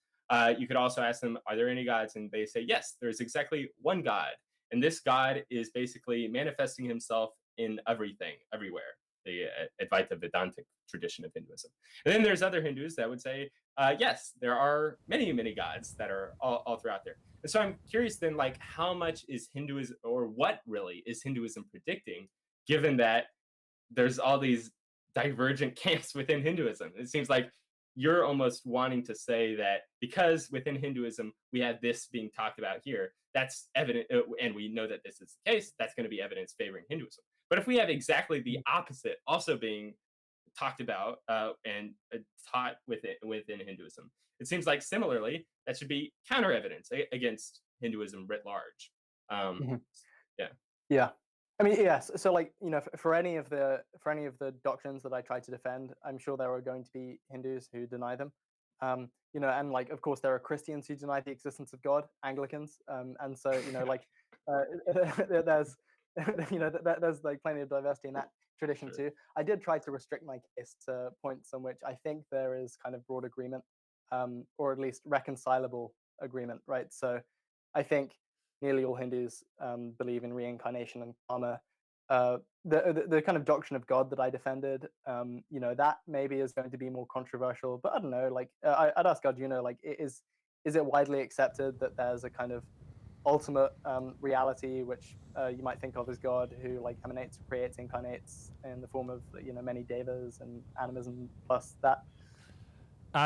You could also ask them, are there any gods? And they say, yes, there's exactly one God. and this God is basically manifesting himself in everything, everywhere. The Advaita Vedantic tradition of Hinduism. And then there's other Hindus that would say, yes, there are many, many gods that are all throughout there. And so I'm curious then, like, how much is Hinduism, or what really is Hinduism predicting, given that there's all these divergent camps within Hinduism? It seems like you're almost wanting to say that because within Hinduism we have this being talked about here, that's evident, and we know that this is the case, that's going to be evidence favoring Hinduism. But if we have exactly the opposite also being talked about and taught within Hinduism, it seems like similarly that should be counter evidence against Hinduism writ large. Yeah. I mean, yes. So, like, for any of the doctrines that I try to defend, I'm sure there are going to be Hindus who deny them. And like, of course, there are Christians who deny the existence of God, Anglicans, and so like, there's there's like plenty of diversity in that tradition too. I did try to restrict my case to points on which I think there is kind of broad agreement, or at least reconcilable agreement, right? So, I think nearly all Hindus believe in reincarnation and karma. The kind of doctrine of God that I defended, that maybe is going to be more controversial, but I don't know. Like, I'd ask God, like, is it widely accepted that there's a kind of ultimate reality which you might think of as God, who like emanates, creates, incarnates in the form of many devas and animism plus that?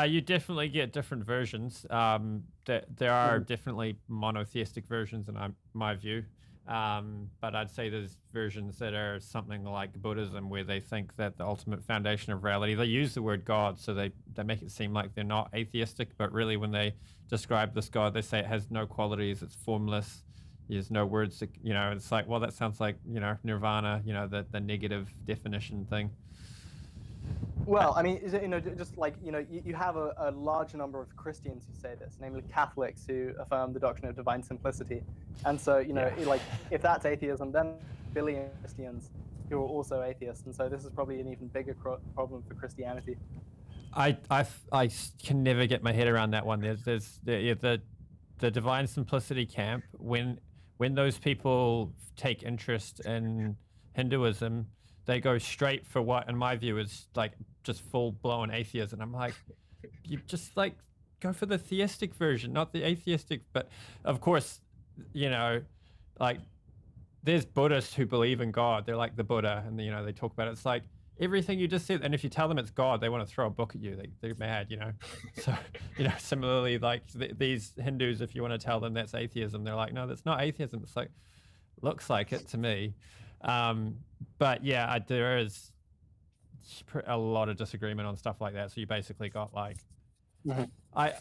You definitely get different versions. There are definitely monotheistic versions, in my view. But I'd say there's versions that are something like Buddhism, where they think that the ultimate foundation of reality, they use the word God, so they make it seem like they're not atheistic, but really when they describe this God, they say it has no qualities, it's formless, there's no words, it's like, well, that sounds like, nirvana, the negative definition thing. Well, I mean, just like, you have a large number of Christians who say this, namely Catholics, who affirm the doctrine of divine simplicity. And so, like, if that's atheism, then billion Christians who are also atheists. And so this is probably an even bigger problem for Christianity. I can never get my head around that one. There's the divine simplicity camp. When those people take interest in Hinduism, they go straight for what, in my view, is like just full-blown atheism. I'm like, you just like go for the theistic version, not the atheistic. But of course, like there's Buddhists who believe in God. They're like the Buddha, and they talk about it. It's like everything you just said. And if you tell them it's God, they want to throw a book at you. They're mad, So, similarly, like these Hindus, if you want to tell them that's atheism, they're like, no, that's not atheism. It's like, looks like it to me. But yeah, there is a lot of disagreement on stuff like that. So you basically got like, anyway.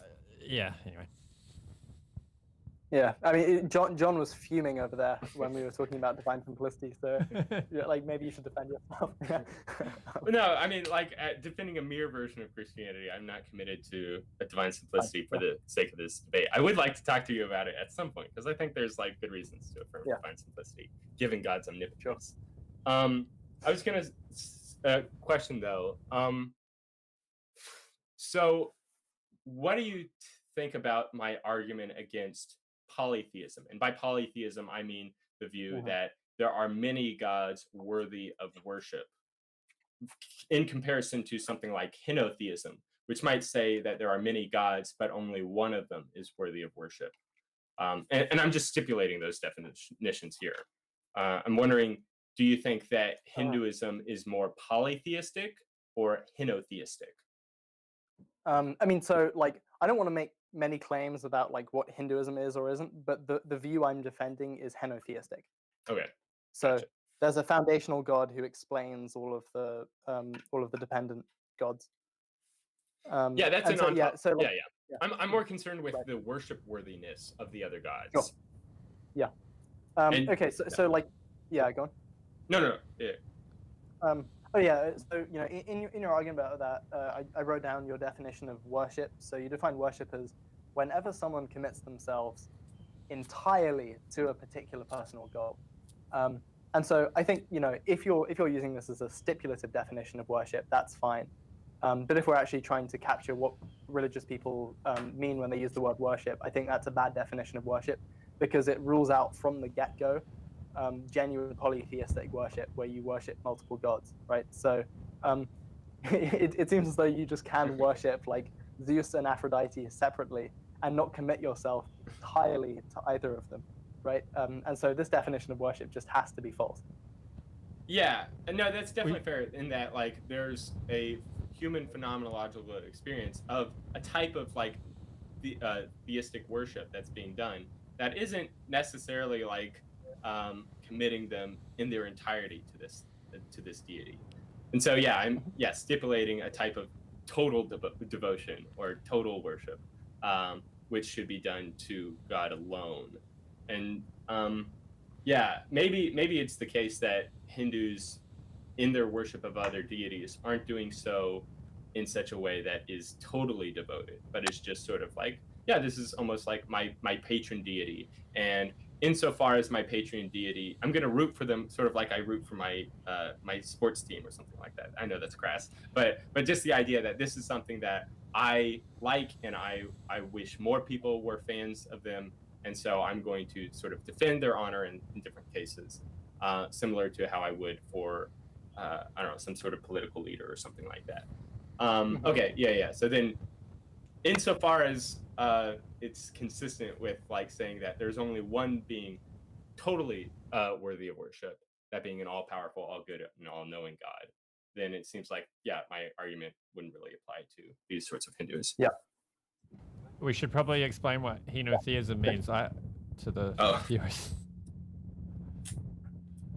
Yeah, I mean, John was fuming over there when we were talking about divine simplicity. So, like, maybe you should defend yourself. No, I mean, like, defending a mere version of Christianity, I'm not committed to a divine simplicity for the sake of this debate. I would like to talk to you about it at some point, because I think there's like good reasons to affirm divine simplicity, given God's omnipotence. I was gonna question though. So, what do you think about my argument against polytheism? And by polytheism, I mean the view that there are many gods worthy of worship, in comparison to something like henotheism, which might say that there are many gods, but only one of them is worthy of worship. And I'm just stipulating those definitions here. I'm wondering, do you think that Hinduism is more polytheistic or henotheistic? I mean, so like, I don't want to make many claims about like what Hinduism is or isn't, but the view I'm defending is henotheistic. Okay. So Gotcha. there's a foundational God who explains all of the dependent gods. Yeah, that's an so, yeah. So like, yeah. I'm more concerned with the worship worthiness of the other gods. Sure. Yeah. Okay. So like, yeah, go on. No. Yeah. Oh yeah. So in your argument about that, I wrote down your definition of worship. So you define worship as whenever someone commits themselves entirely to a particular person or goal. And so I think if you're using this as a stipulative definition of worship, that's fine. But if we're actually trying to capture what religious people mean when they use the word worship, I think that's a bad definition of worship. because it rules out from the get-go genuine polytheistic worship where you worship multiple gods, right? So it seems as though you just can worship like Zeus and Aphrodite separately and not commit yourself entirely to either of them, right? And so this definition of worship just has to be false. Yeah, and no, that's definitely fair in that like there's a human phenomenological experience of a type of like the theistic worship that's being done that isn't necessarily like committing them in their entirety to this deity. And so yeah, I'm stipulating a type of total devotion or total worship, which should be done to God alone. And maybe it's the case that Hindus in their worship of other deities aren't doing so in such a way that is totally devoted, but it's just sort of like, yeah, this is almost like my patron deity. And insofar as my patron deity, I'm going to root for them sort of like I root for my my sports team or something like that. I know that's crass, but just the idea that this is something that I like and I wish more people were fans of them. And so I'm going to sort of defend their honor in different cases, similar to how I would for, I don't know, some sort of political leader or something like that. Okay, yeah. So then insofar as it's consistent with like saying that there's only one being totally worthy of worship, that being an all-powerful, all-good, and all-knowing God, then it seems like, yeah, my argument wouldn't really apply to these sorts of Hindus. Yeah. We should probably explain what henotheism means to the viewers.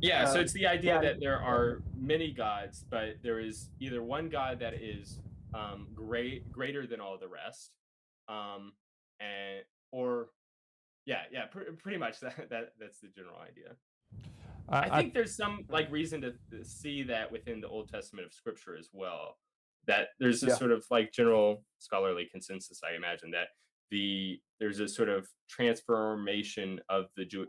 Yeah, so it's the idea that there are many gods, but there is either one God that is greater than all the rest, pretty much that's the general idea. I think there's some like reason to see that within the Old Testament of Scripture as well. That there's a sort of like general scholarly consensus, I imagine, that there's a sort of transformation of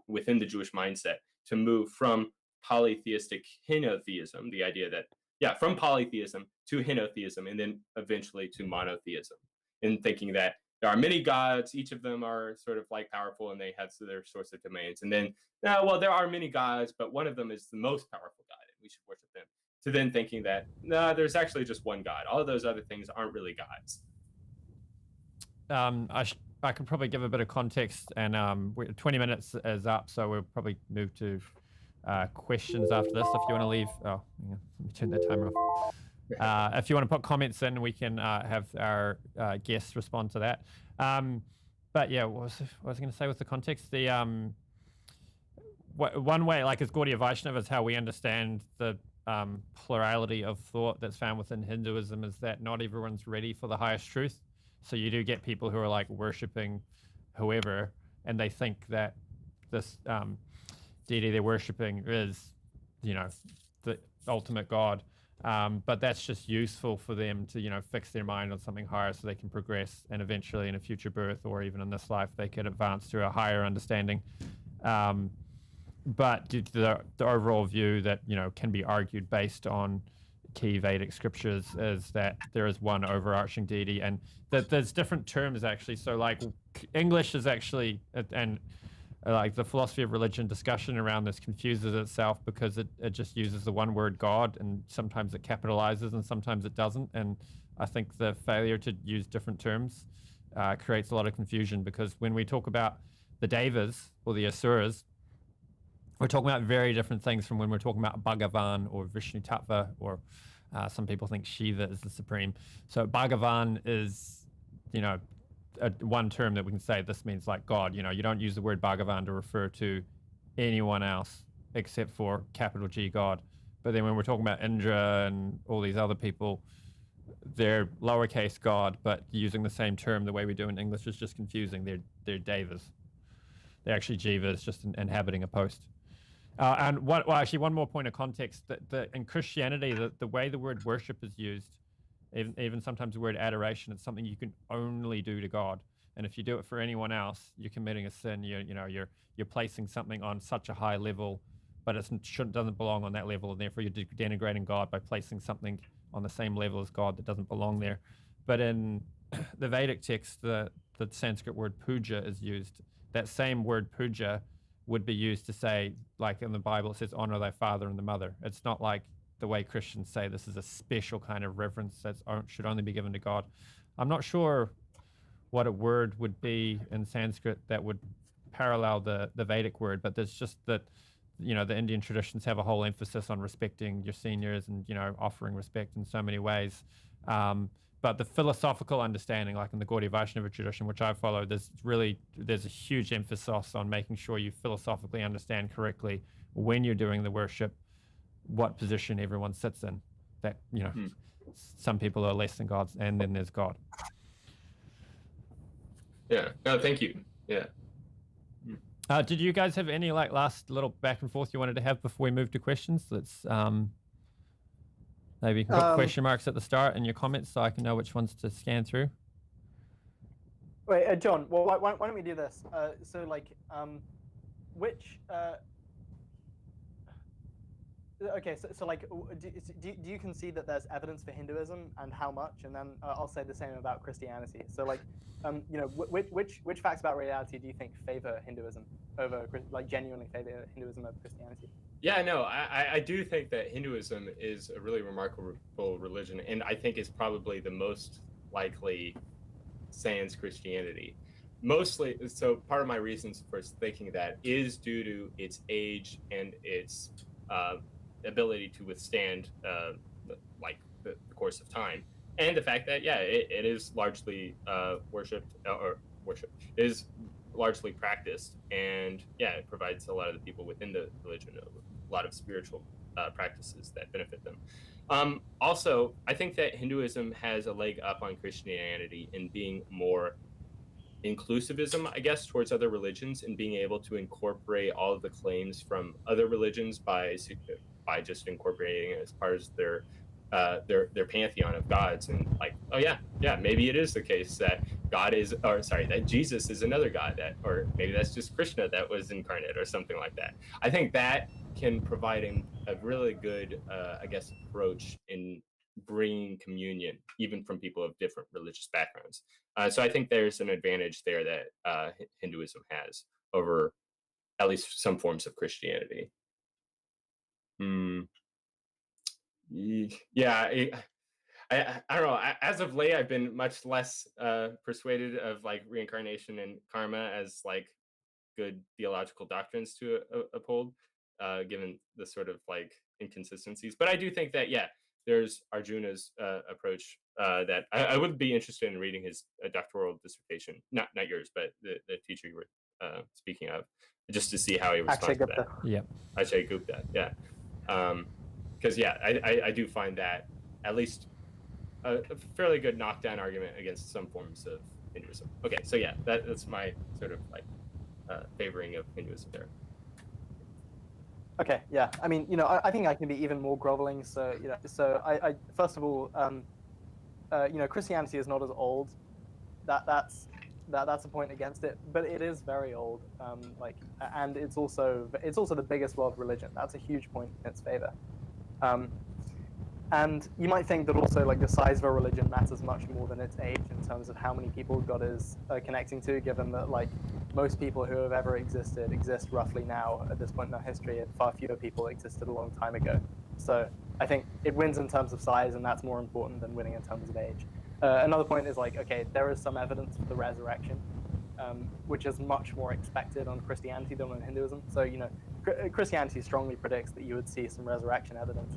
within the Jewish mindset to move from polytheistic henotheism, the idea that from polytheism to henotheism, and then eventually to monotheism, and thinking that there are many gods, each of them are sort of like powerful and they have their source of domains, and then there are many gods, but one of them is the most powerful god and we should worship them, to then thinking that there's actually just one God, all of those other things aren't really gods. I could probably give a bit of context, and 20 minutes is up, so we'll probably move to questions after this. If you want to leave, let me turn that timer off. If you want to put comments in, we can have our guests respond to that. But yeah, what was I going to say with the context? The one way, like as Gaudiya Vaishnava, is how we understand the plurality of thought that's found within Hinduism, is that not everyone's ready for the highest truth. So you do get people who are like worshipping whoever, and they think that this deity they're worshipping is, the ultimate God. But that's just useful for them to, fix their mind on something higher so they can progress, and eventually in a future birth or even in this life, they could advance to a higher understanding. But the overall view that, can be argued based on key Vedic scriptures is that there is one overarching deity, and that there's different terms actually. So like English is actually, and like the philosophy of religion discussion around this confuses itself because it just uses the one word God, and sometimes it capitalizes and sometimes it doesn't. And I think the failure to use different terms creates a lot of confusion, because when we talk about the Devas or the Asuras, we're talking about very different things from when we're talking about Bhagavan or Vishnu Tattva, or some people think Shiva is the supreme. So Bhagavan is, one term that we can say this means like God. You don't use the word Bhagavan to refer to anyone else except for capital G God. But then when we're talking about Indra and all these other people, they're lowercase God, but using the same term the way we do in English is just confusing. They're Devas. They're actually Jivas, just inhabiting a post. And one more point of context, that in Christianity, the way the word worship is used, even sometimes the word adoration, it's something you can only do to God. And if you do it for anyone else, you're committing a sin. You're placing something on such a high level, but it doesn't belong on that level, and therefore you're denigrating God by placing something on the same level as God that doesn't belong there. But in the Vedic text, the Sanskrit word puja is used, that same word puja would be used to say, like in the Bible, it says, honor thy father and the mother. It's not like the way Christians say this is a special kind of reverence that should only be given to God. I'm not sure what a word would be in Sanskrit that would parallel the Vedic word, but there's just that, the Indian traditions have a whole emphasis on respecting your seniors and, offering respect in so many ways. But the philosophical understanding, like in the Gaudiya Vaishnava tradition, which I follow, there's a huge emphasis on making sure you philosophically understand correctly when you're doing the worship, what position everyone sits in. That, some people are less than gods, and then there's God. Yeah. No, thank you. Yeah. Did you guys have any last little back and forth you wanted to have before we move to questions? Let's maybe you can put question marks at the start in your comments so I can know which ones to scan through. Wait, John. Well, why don't we do this? Okay, do you concede that there's evidence for Hinduism, and how much? And then I'll say the same about Christianity. So which facts about reality do you think favor Hinduism over, genuinely favor Hinduism over Christianity? Yeah, no, I do think that Hinduism is a really remarkable religion, and I think it's probably the most likely sans Christianity. Mostly, so part of my reasons for thinking that is due to its age and its ability to withstand the course of time, and the fact that it is largely worshipped. It is largely practiced, and it provides a lot of the people within the religion a lot of spiritual practices that benefit them. Also, I think that Hinduism has a leg up on Christianity in being more inclusivism, I guess, towards other religions, and being able to incorporate all of the claims from other religions by just incorporating it as part of their pantheon of gods, and maybe it is the case that that Jesus is another god, or maybe that's just Krishna that was incarnate or something like that. I think that can provide a really good, approach in bringing communion, even from people of different religious backgrounds. So I think there's an advantage there that Hinduism has over at least some forms of Christianity. Yeah, I don't know. As of late, I've been much less persuaded of reincarnation and karma as good theological doctrines to uphold, given the sort of inconsistencies. But I do think that there's Arjuna's approach that I would be interested in reading his doctoral dissertation, not yours, but the teacher you were speaking of, just to see how he responds to that. Yeah, Ajay Gupta. Yeah. Because I do find that at least a fairly good knockdown argument against some forms of Hinduism. Okay, so that's my sort of favoring of Hinduism there. Okay, yeah. I mean, I think I can be even more groveling. So, I first of all, Christianity is not as old. That's a point against it, but it is very old. And it's also the biggest world religion. That's a huge point in its favor. And you might think that also the size of a religion matters much more than its age in terms of how many people God is connecting to, given that most people who have ever existed exist roughly now at this point in our history, and far fewer people existed a long time ago. So I think it wins in terms of size, and that's more important than winning in terms of age. Another point is there is some evidence for the resurrection, which is much more expected on Christianity than on Hinduism. So Christianity strongly predicts that you would see some resurrection evidence.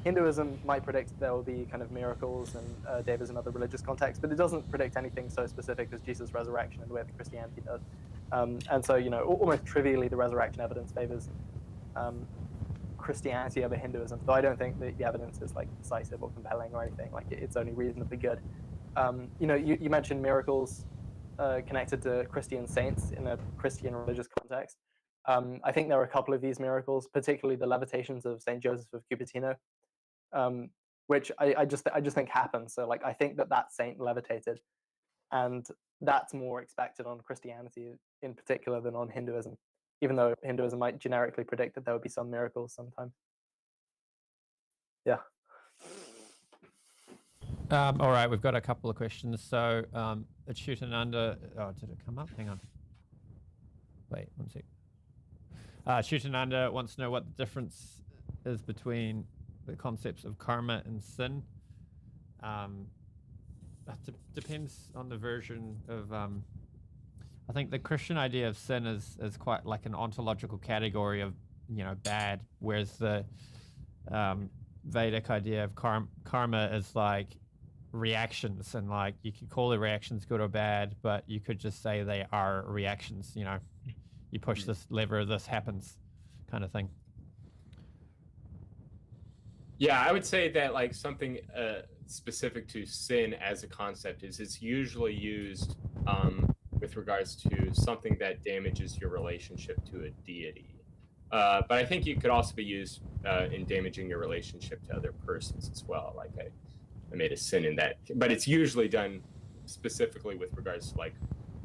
Hinduism might predict there will be kind of miracles and devas in other religious contexts, but it doesn't predict anything so specific as Jesus' resurrection in the way that Christianity does. And so, almost trivially, the resurrection evidence favors Christianity over Hinduism, though I don't think that the evidence is decisive or compelling or anything. It's only reasonably good. You mentioned miracles connected to Christian saints in a Christian religious context. I think there are a couple of these miracles, particularly the levitations of Saint Joseph of Cupertino, which I just think happened. So I think that saint levitated, and that's more expected on Christianity in particular than on Hinduism, even though Hinduism might generically predict that there would be some miracles sometimes. Yeah. All right, we've got a couple of questions. So Achutananda, did it come up? Hang on. Wait, one sec. Shutananda wants to know what the difference is between the concepts of karma and sin. Depends on the version of. I think the Christian idea of sin is quite like an ontological category of, bad, whereas the Vedic idea of karma is like reactions, and like you could call the reactions good or bad, but you could just say they are reactions. You push this lever, this happens, kind of thing. Yeah, I would say that like something specific to sin as a concept is it's usually used with regards to something that damages your relationship to a deity. But I think it could also be used in damaging your relationship to other persons as well. Like I made a sin in that, but it's usually done specifically with regards to like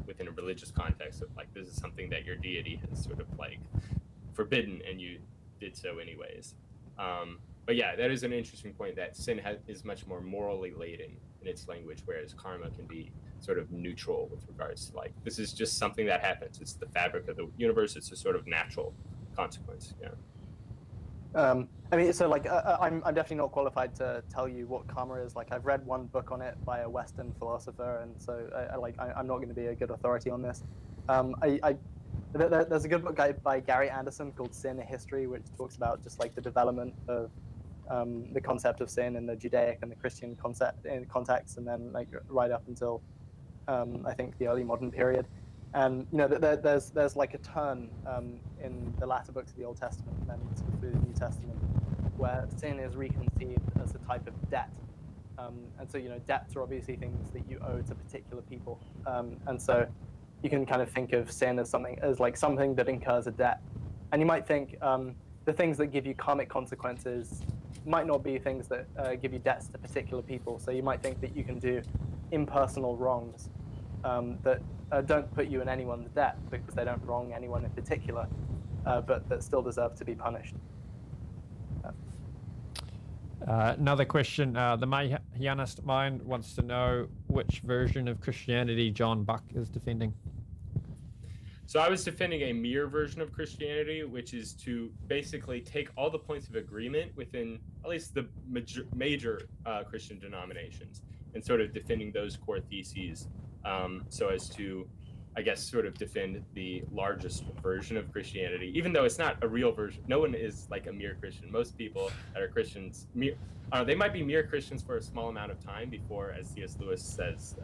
within a religious context of like this is something that your deity has sort of like forbidden and you did so anyways. But yeah, that is an interesting point that sin is much more morally laden in its language, whereas karma can be sort of neutral with regards to like this is just something that happens. It's the fabric of the universe. It's a sort of natural consequence. Yeah. I mean, so like I'm definitely not qualified to tell you what karma is. Like I've read one book on it by a Western philosopher, and so I'm not going to be a good authority on this. There's a good book by Gary Anderson called Sin: A History, which talks about just like the development of the concept of sin in the Judaic and the Christian context, and then like right up until I think the early modern period. And there's like a turn in the latter books of the Old Testament and then through the New Testament, where sin is reconceived as a type of debt. And so debts are obviously things that you owe to particular people, and so you can kind of think of sin as something that incurs a debt. And you might think the things that give you karmic consequences might not be things that give you debts to particular people. So you might think that you can do impersonal wrongs that don't put you in anyone's debt because they don't wrong anyone in particular, but that still deserve to be punished. Another question. The Mahyanist mind wants to know which version of Christianity John Buck is defending. So I was defending a mere version of Christianity, which is to basically take all the points of agreement within at least the major Christian denominations and sort of defending those core theses so as to, I guess, sort of defend the largest version of Christianity, even though it's not a real version. No one is like a mere Christian. Most people that are Christians, they might be mere Christians for a small amount of time before, as C.S. Lewis says,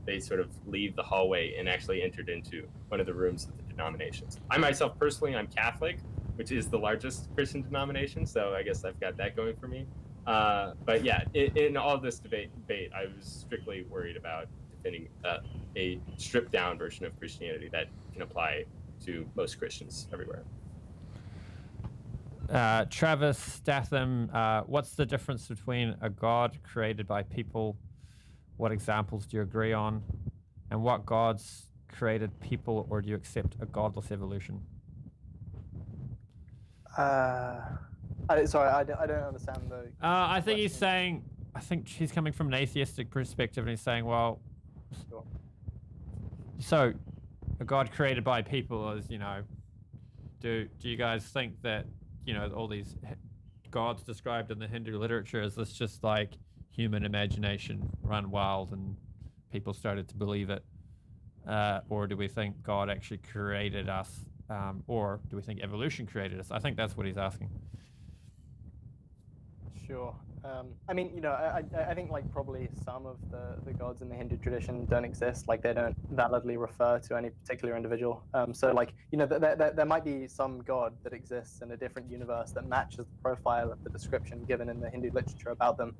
they sort of leave the hallway and actually entered into one of the rooms of the denominations. I myself, personally, I'm Catholic, which is the largest Christian denomination, so I guess I've got that going for me. But yeah, in all this debate, I was strictly worried about defending a stripped down version of Christianity that can apply to most Christians everywhere. Travis Statham, what's the difference between a God created by people? What examples do you agree on? And what gods created people, or do you accept a godless evolution? Sorry, I don't understand the I think question. he's saying, I think he's coming from an atheistic perspective, and he's saying, well, Sure. so a God created by people is, do you guys think that, all these gods described in the Hindu literature, is this just like human imagination run wild and people started to believe it? Or do we think God actually created us? Or do we think evolution created us? I think that's what he's asking. Sure. I mean, I think like probably some of the gods in the Hindu tradition don't exist. Like they don't validly refer to any particular individual. So like, there might be some god that exists in a different universe that matches the profile of the description given in the Hindu literature about them.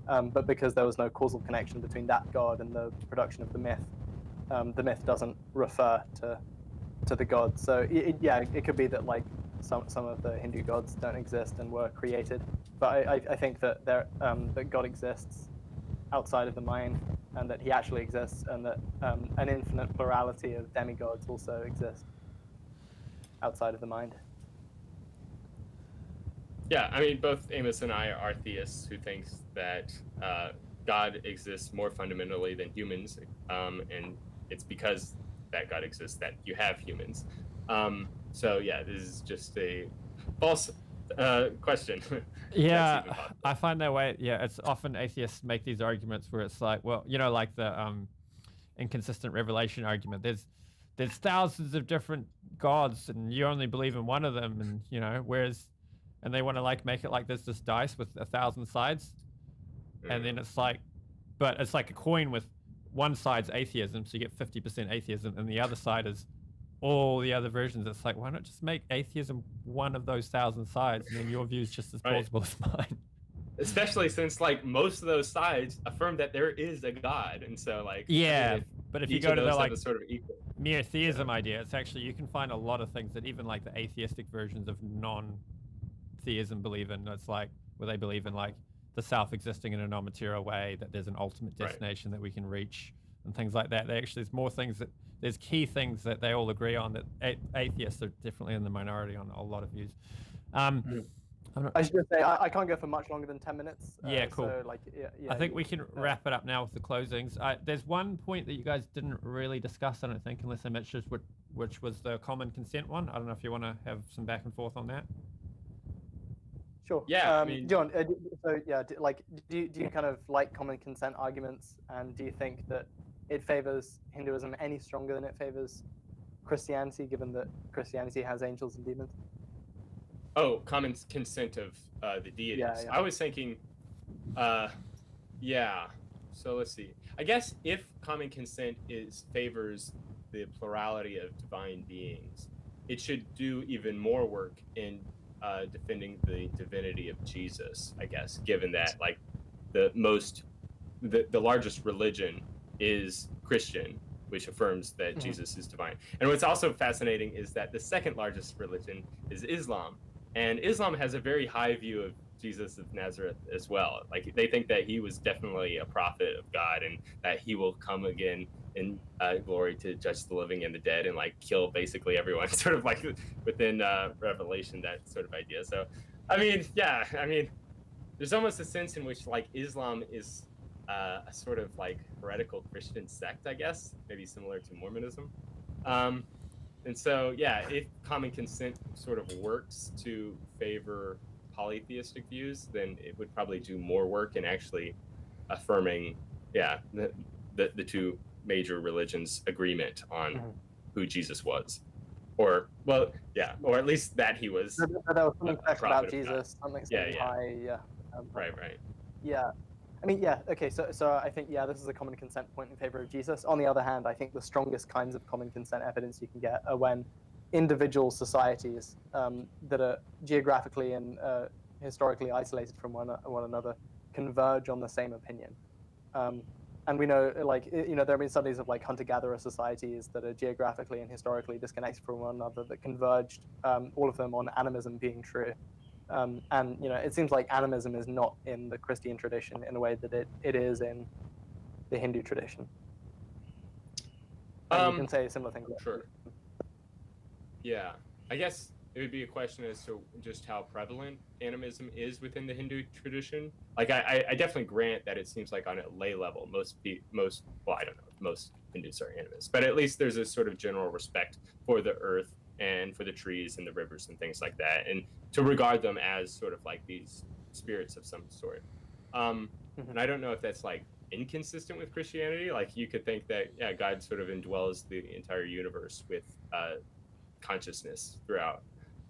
But because there was no causal connection between that god and the production of the myth doesn't refer to the god. So it could be that like some of the Hindu gods don't exist and were created. But I think that that God exists outside of the mind, and that he actually exists, and that an infinite plurality of demigods also exist outside of the mind. Yeah, I mean, both Amos and I are theists who thinks that God exists more fundamentally than humans, and it's because that God exists that you have humans. So yeah, this is just a false question. Yeah, That's even possible. I find that way. Yeah, it's often atheists make these arguments where it's like, well, like the inconsistent revelation argument. There's thousands of different gods, and you only believe in one of them, and and they want to like make it like there's this dice with 1,000 sides, and then it's like, but it's like a coin with one side's atheism, so you get 50% atheism, and the other side is all the other versions. It's like, why not just make atheism one of those 1,000 sides, and then your view is just as plausible as mine? Especially since like most of those sides affirm that there is a God, and so like but if you go to the like sort of equal mere theism idea, it's actually, you can find a lot of things that even like the atheistic versions of non-theism believe in. It's like where they believe in like the self existing in a non-material way, that there's an ultimate destination that we can reach, and things like that. There's key things that they all agree on, that atheists are definitely in the minority on a lot of views. I should just say I can't go for much longer than 10 minutes. Yeah, cool. So, like, I think we can wrap it up now with the closings. There's one point that you guys didn't really discuss, I don't think, unless I mentioned, which was the common consent one. I don't know if you want to have some back and forth on that. Sure. Yeah. I mean, John. Do you kind of like common consent arguments, and do you think that it favors Hinduism any stronger than it favors Christianity, given that Christianity has angels and demons? Oh, common consent of the deities. Yeah. I was thinking, yeah. So let's see. I guess if common consent favors the plurality of divine beings, it should do even more work in defending the divinity of Jesus, I guess, given that like the largest religion is Christian, which affirms that Jesus is divine. And what's also fascinating is that the second largest religion is Islam. And Islam has a very high view of Jesus of Nazareth as well. Like they think that he was definitely a prophet of God, and that he will come again in glory to judge the living and the dead, and like kill basically everyone, sort of like within Revelation, that sort of idea. So, I mean, there's almost a sense in which like Islam is a sort of like heretical Christian sect, I guess, maybe similar to Mormonism. And so, yeah, if common consent sort of works to favor polytheistic views, then it would probably do more work in actually affirming, the two major religions' agreement on who Jesus was. Or at least that he was. There was something special about Jesus, something high. Yeah. Right. Yeah. I mean, yeah, okay, so I think, this is a common consent point in favor of Jesus. On the other hand, I think the strongest kinds of common consent evidence you can get are when individual societies that are geographically and historically isolated from one another converge on the same opinion. And we know, there have been studies of like hunter-gatherer societies that are geographically and historically disconnected from one another that converged, all of them on animism being true. And it seems like animism is not in the Christian tradition in a way that it is in the Hindu tradition. You can say similar things. Sure. Yeah, I guess it would be a question as to just how prevalent animism is within the Hindu tradition. Like, I definitely grant that it seems like on a lay level, most Hindus are animists, but at least there's a sort of general respect for the earth and for the trees and the rivers and things like that, and to regard them as sort of like these spirits of some sort. And I don't know if that's like inconsistent with Christianity. Like you could think that God sort of indwells the entire universe with consciousness throughout.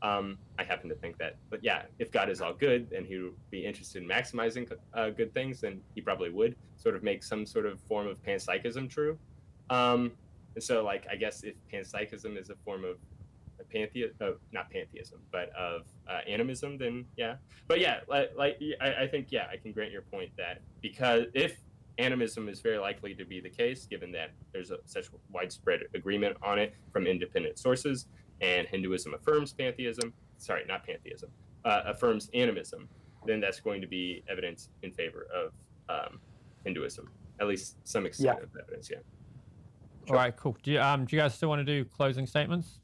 I happen to think that, but if God is all good and he would be interested in maximizing good things, then he probably would sort of make some sort of form of panpsychism true. And so like I guess if panpsychism is a form of not pantheism, but of animism, then but I think I can grant your point that because if animism is very likely to be the case, given that there's such widespread agreement on it from independent sources, and Hinduism affirms affirms animism, then that's going to be evidence in favor of Hinduism, at least some extent of evidence. Sure. All right, cool. Do you guys still want to do closing statements?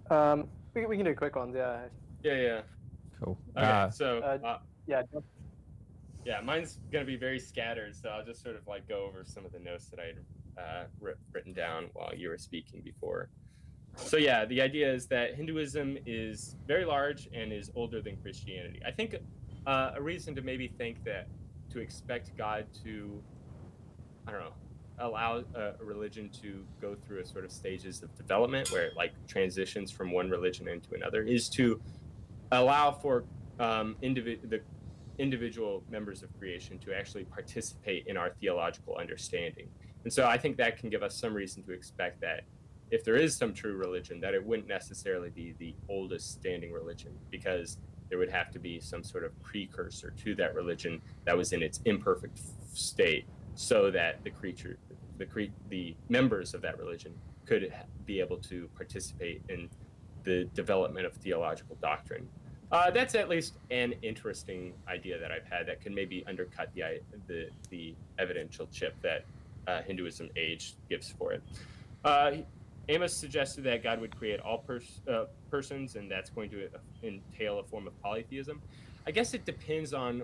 We can do quick ones, Yeah. Cool. Mine's gonna be very scattered, so I'll just sort of like go over some of the notes that I had written down while you were speaking before. So yeah, the idea is that Hinduism is very large and is older than Christianity. I think a reason to maybe think that to expect God to, I don't know, allow a religion to go through a sort of stages of development where it like transitions from one religion into another is to allow for the individual members of creation to actually participate in our theological understanding. And so I think that can give us some reason to expect that if there is some true religion, that it wouldn't necessarily be the oldest standing religion, because there would have to be some sort of precursor to that religion that was in its imperfect state, so that the members of that religion could be able to participate in the development of theological doctrine. That's at least an interesting idea that I've had that can maybe undercut the evidential chip that Hinduism age gives for it. Amos suggested that God would create all persons, and that's going to entail a form of polytheism. I guess it depends on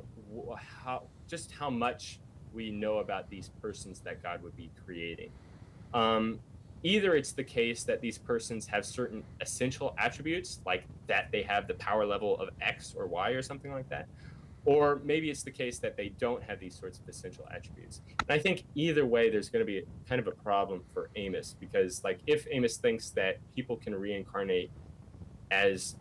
how much we know about these persons that God would be creating. Either it's the case that these persons have certain essential attributes, like that they have the power level of X or Y or something like that, or maybe it's the case that they don't have these sorts of essential attributes. And I think either way, there's going to be kind of a problem for Amos, because like if Amos thinks that people can reincarnate as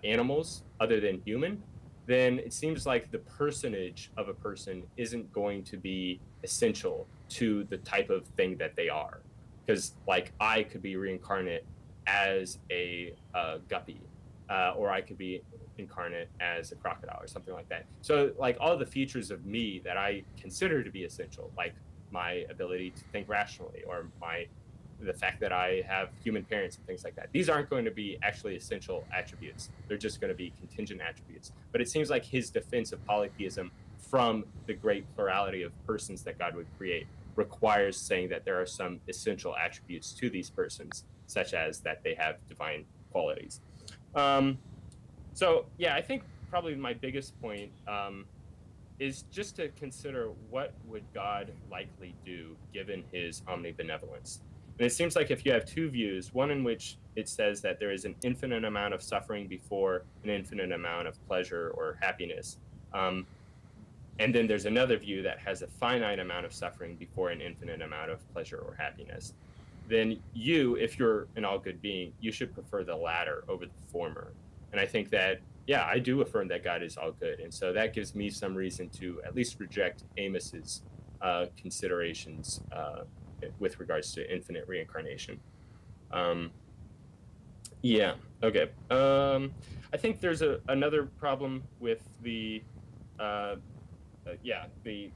animals other than human, then it seems like the personage of a person isn't going to be essential to the type of thing that they are. Because like I could be reincarnate as a guppy, or I could be incarnate as a crocodile or something like that. So like all the features of me that I consider to be essential, like my ability to think rationally, or the fact that I have human parents and things like that, these aren't going to be actually essential attributes. They're just going to be contingent attributes. But it seems like his defense of polytheism from the great plurality of persons that God would create requires saying that there are some essential attributes to these persons, such as that they have divine qualities. So yeah, I think probably my biggest point is just to consider what would God likely do given his omnibenevolence. And it seems like if you have two views, one in which it says that there is an infinite amount of suffering before an infinite amount of pleasure or happiness, and then there's another view that has a finite amount of suffering before an infinite amount of pleasure or happiness, then you, if you're an all-good being, you should prefer the latter over the former. And I think that, yeah, I do affirm that God is all good. And so that gives me some reason to at least reject Amos's considerations with regards to infinite reincarnation. Yeah, okay. I think there's another problem with the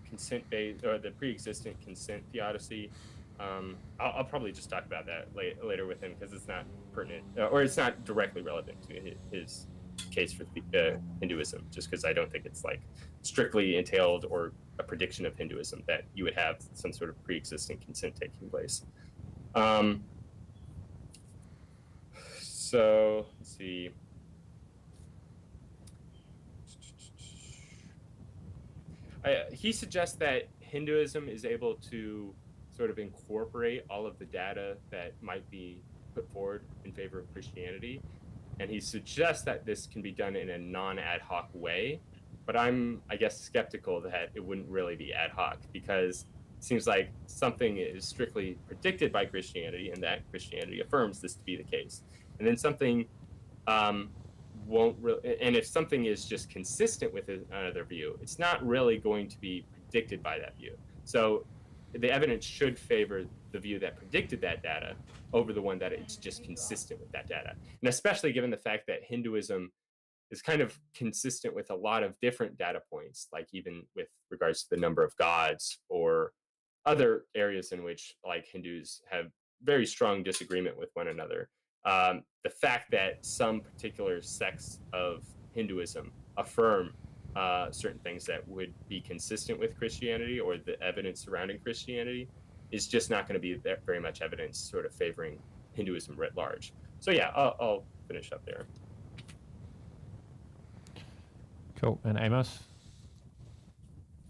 consent based, or the pre-existent consent theodicy. I'll probably just talk about that later with him, because it's not pertinent, or it's not directly relevant to his case for Hinduism, just because I don't think it's like strictly entailed or a prediction of Hinduism that you would have some sort of pre-existing consent taking place. So let's see. He suggests that Hinduism is able to sort of incorporate all of the data that might be put forward in favor of Christianity. And he suggests that this can be done in a non-ad hoc way. But I'm, I guess, skeptical that it wouldn't really be ad hoc, because it seems like something is strictly predicted by Christianity, and that Christianity affirms this to be the case. And then something won't really, and if something is just consistent with another view, it's not really going to be predicted by that view. So the evidence should favor the view that predicted that data over the one that it's just consistent with that data. And especially given the fact that Hinduism is kind of consistent with a lot of different data points, like even with regards to the number of gods or other areas in which like Hindus have very strong disagreement with one another. The fact that some particular sects of Hinduism affirm certain things that would be consistent with Christianity or the evidence surrounding Christianity is just not going to be very much evidence sort of favoring Hinduism writ large. So yeah, I'll finish up there. Cool. And Amos?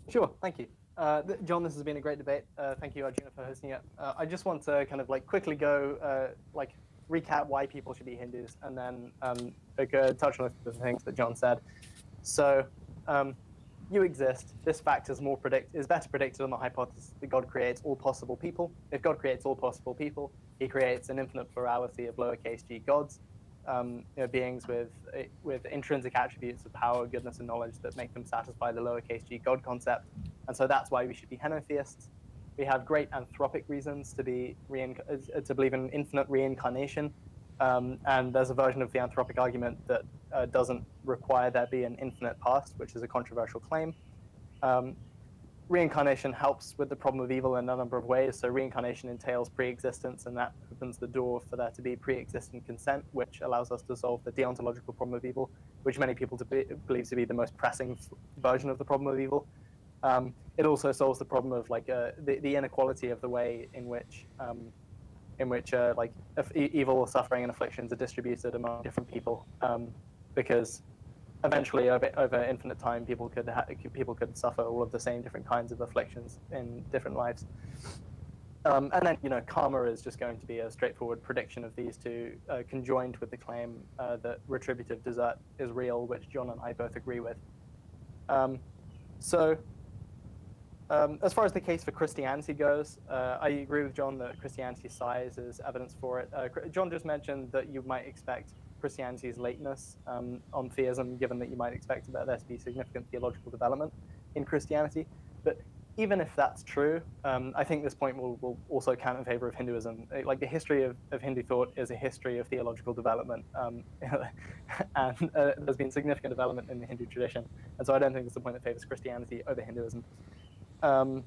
Sure, thank you. John, this has been a great debate. Thank you, Arjuna, for hosting it. I just want to kind of like quickly go recap why people should be Hindus, and then touch on the things that John said. So, you exist. This fact is better predicted on the hypothesis that God creates all possible people. If God creates all possible people, he creates an infinite plurality of lowercase g gods, beings with intrinsic attributes of power, goodness, and knowledge that make them satisfy the lowercase g God concept. And so that's why we should be henotheists. We have great anthropic reasons to believe in infinite reincarnation. And there's a version of the anthropic argument that doesn't require there be an infinite past, which is a controversial claim. Reincarnation helps with the problem of evil in a number of ways. So reincarnation entails pre-existence, and that opens the door for there to be pre-existent consent, which allows us to solve the deontological problem of evil, which many people believe to be the most pressing version of the problem of evil. It also solves the problem of the inequality of the way in which evil, suffering, and afflictions are distributed among different people, because eventually over infinite time people could suffer all of the same different kinds of afflictions in different lives. And then karma is just going to be a straightforward prediction of these two, conjoined with the claim that retributive desert is real, which John and I both agree with. As far as the case for Christianity goes, I agree with John that Christianity's size is evidence for it. John just mentioned that you might expect Christianity's lateness on theism, given that you might expect there to be significant theological development in Christianity. But even if that's true, I think this point will also count in favor of Hinduism. Like, the history of Hindu thought is a history of theological development, and there's been significant development in the Hindu tradition. And so I don't think it's the point that favors Christianity over Hinduism. So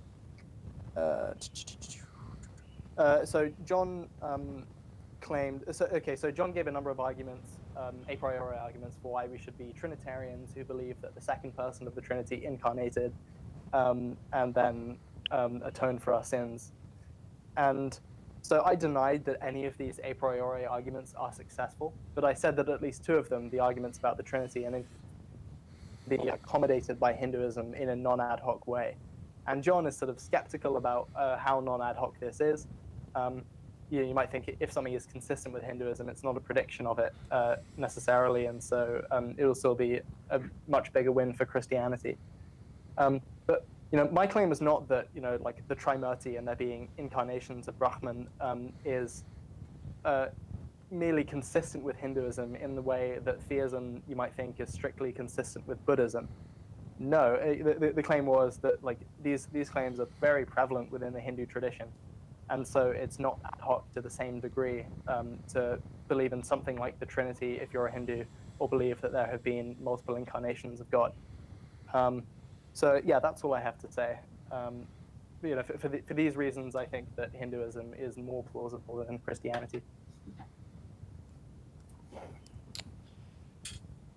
John claimed. So John gave a number of arguments, a priori arguments, for why we should be Trinitarians who believe that the second person of the Trinity incarnated, and then atoned for our sins. And so I denied that any of these a priori arguments are successful, but I said that at least two of them, the arguments about the Trinity, and be accommodated by Hinduism in a non-ad hoc way. And John is sort of skeptical about how non-ad hoc this is. You might think if something is consistent with Hinduism, it's not a prediction of it necessarily, and so it will still be a much bigger win for Christianity. But my claim is not that like the Trimurti and there being incarnations of Brahman is merely consistent with Hinduism in the way that theism, you might think, is strictly consistent with Buddhism. No, the claim was that these claims are very prevalent within the Hindu tradition, and so it's not ad hoc to the same degree to believe in something like the Trinity if you're a Hindu, or believe that there have been multiple incarnations of God. So yeah, that's all I have to say. For these reasons, I think that Hinduism is more plausible than Christianity.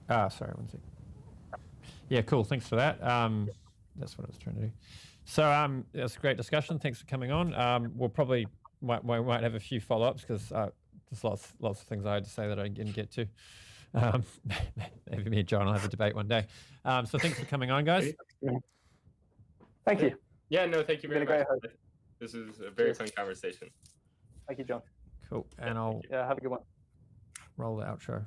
Sorry, one sec. Yeah, cool. Thanks for that. That's what I was trying to do. So that's a great discussion. Thanks for coming on. We'll probably might have a few follow-ups because there's lots of things I had to say that I didn't get to. Maybe me and John will have a debate one day. So thanks for coming on, guys. Thank you. Yeah, no, thank you very much. This is a very fun conversation. Thank you, John. Cool. And I'll have a good one. roll the outro.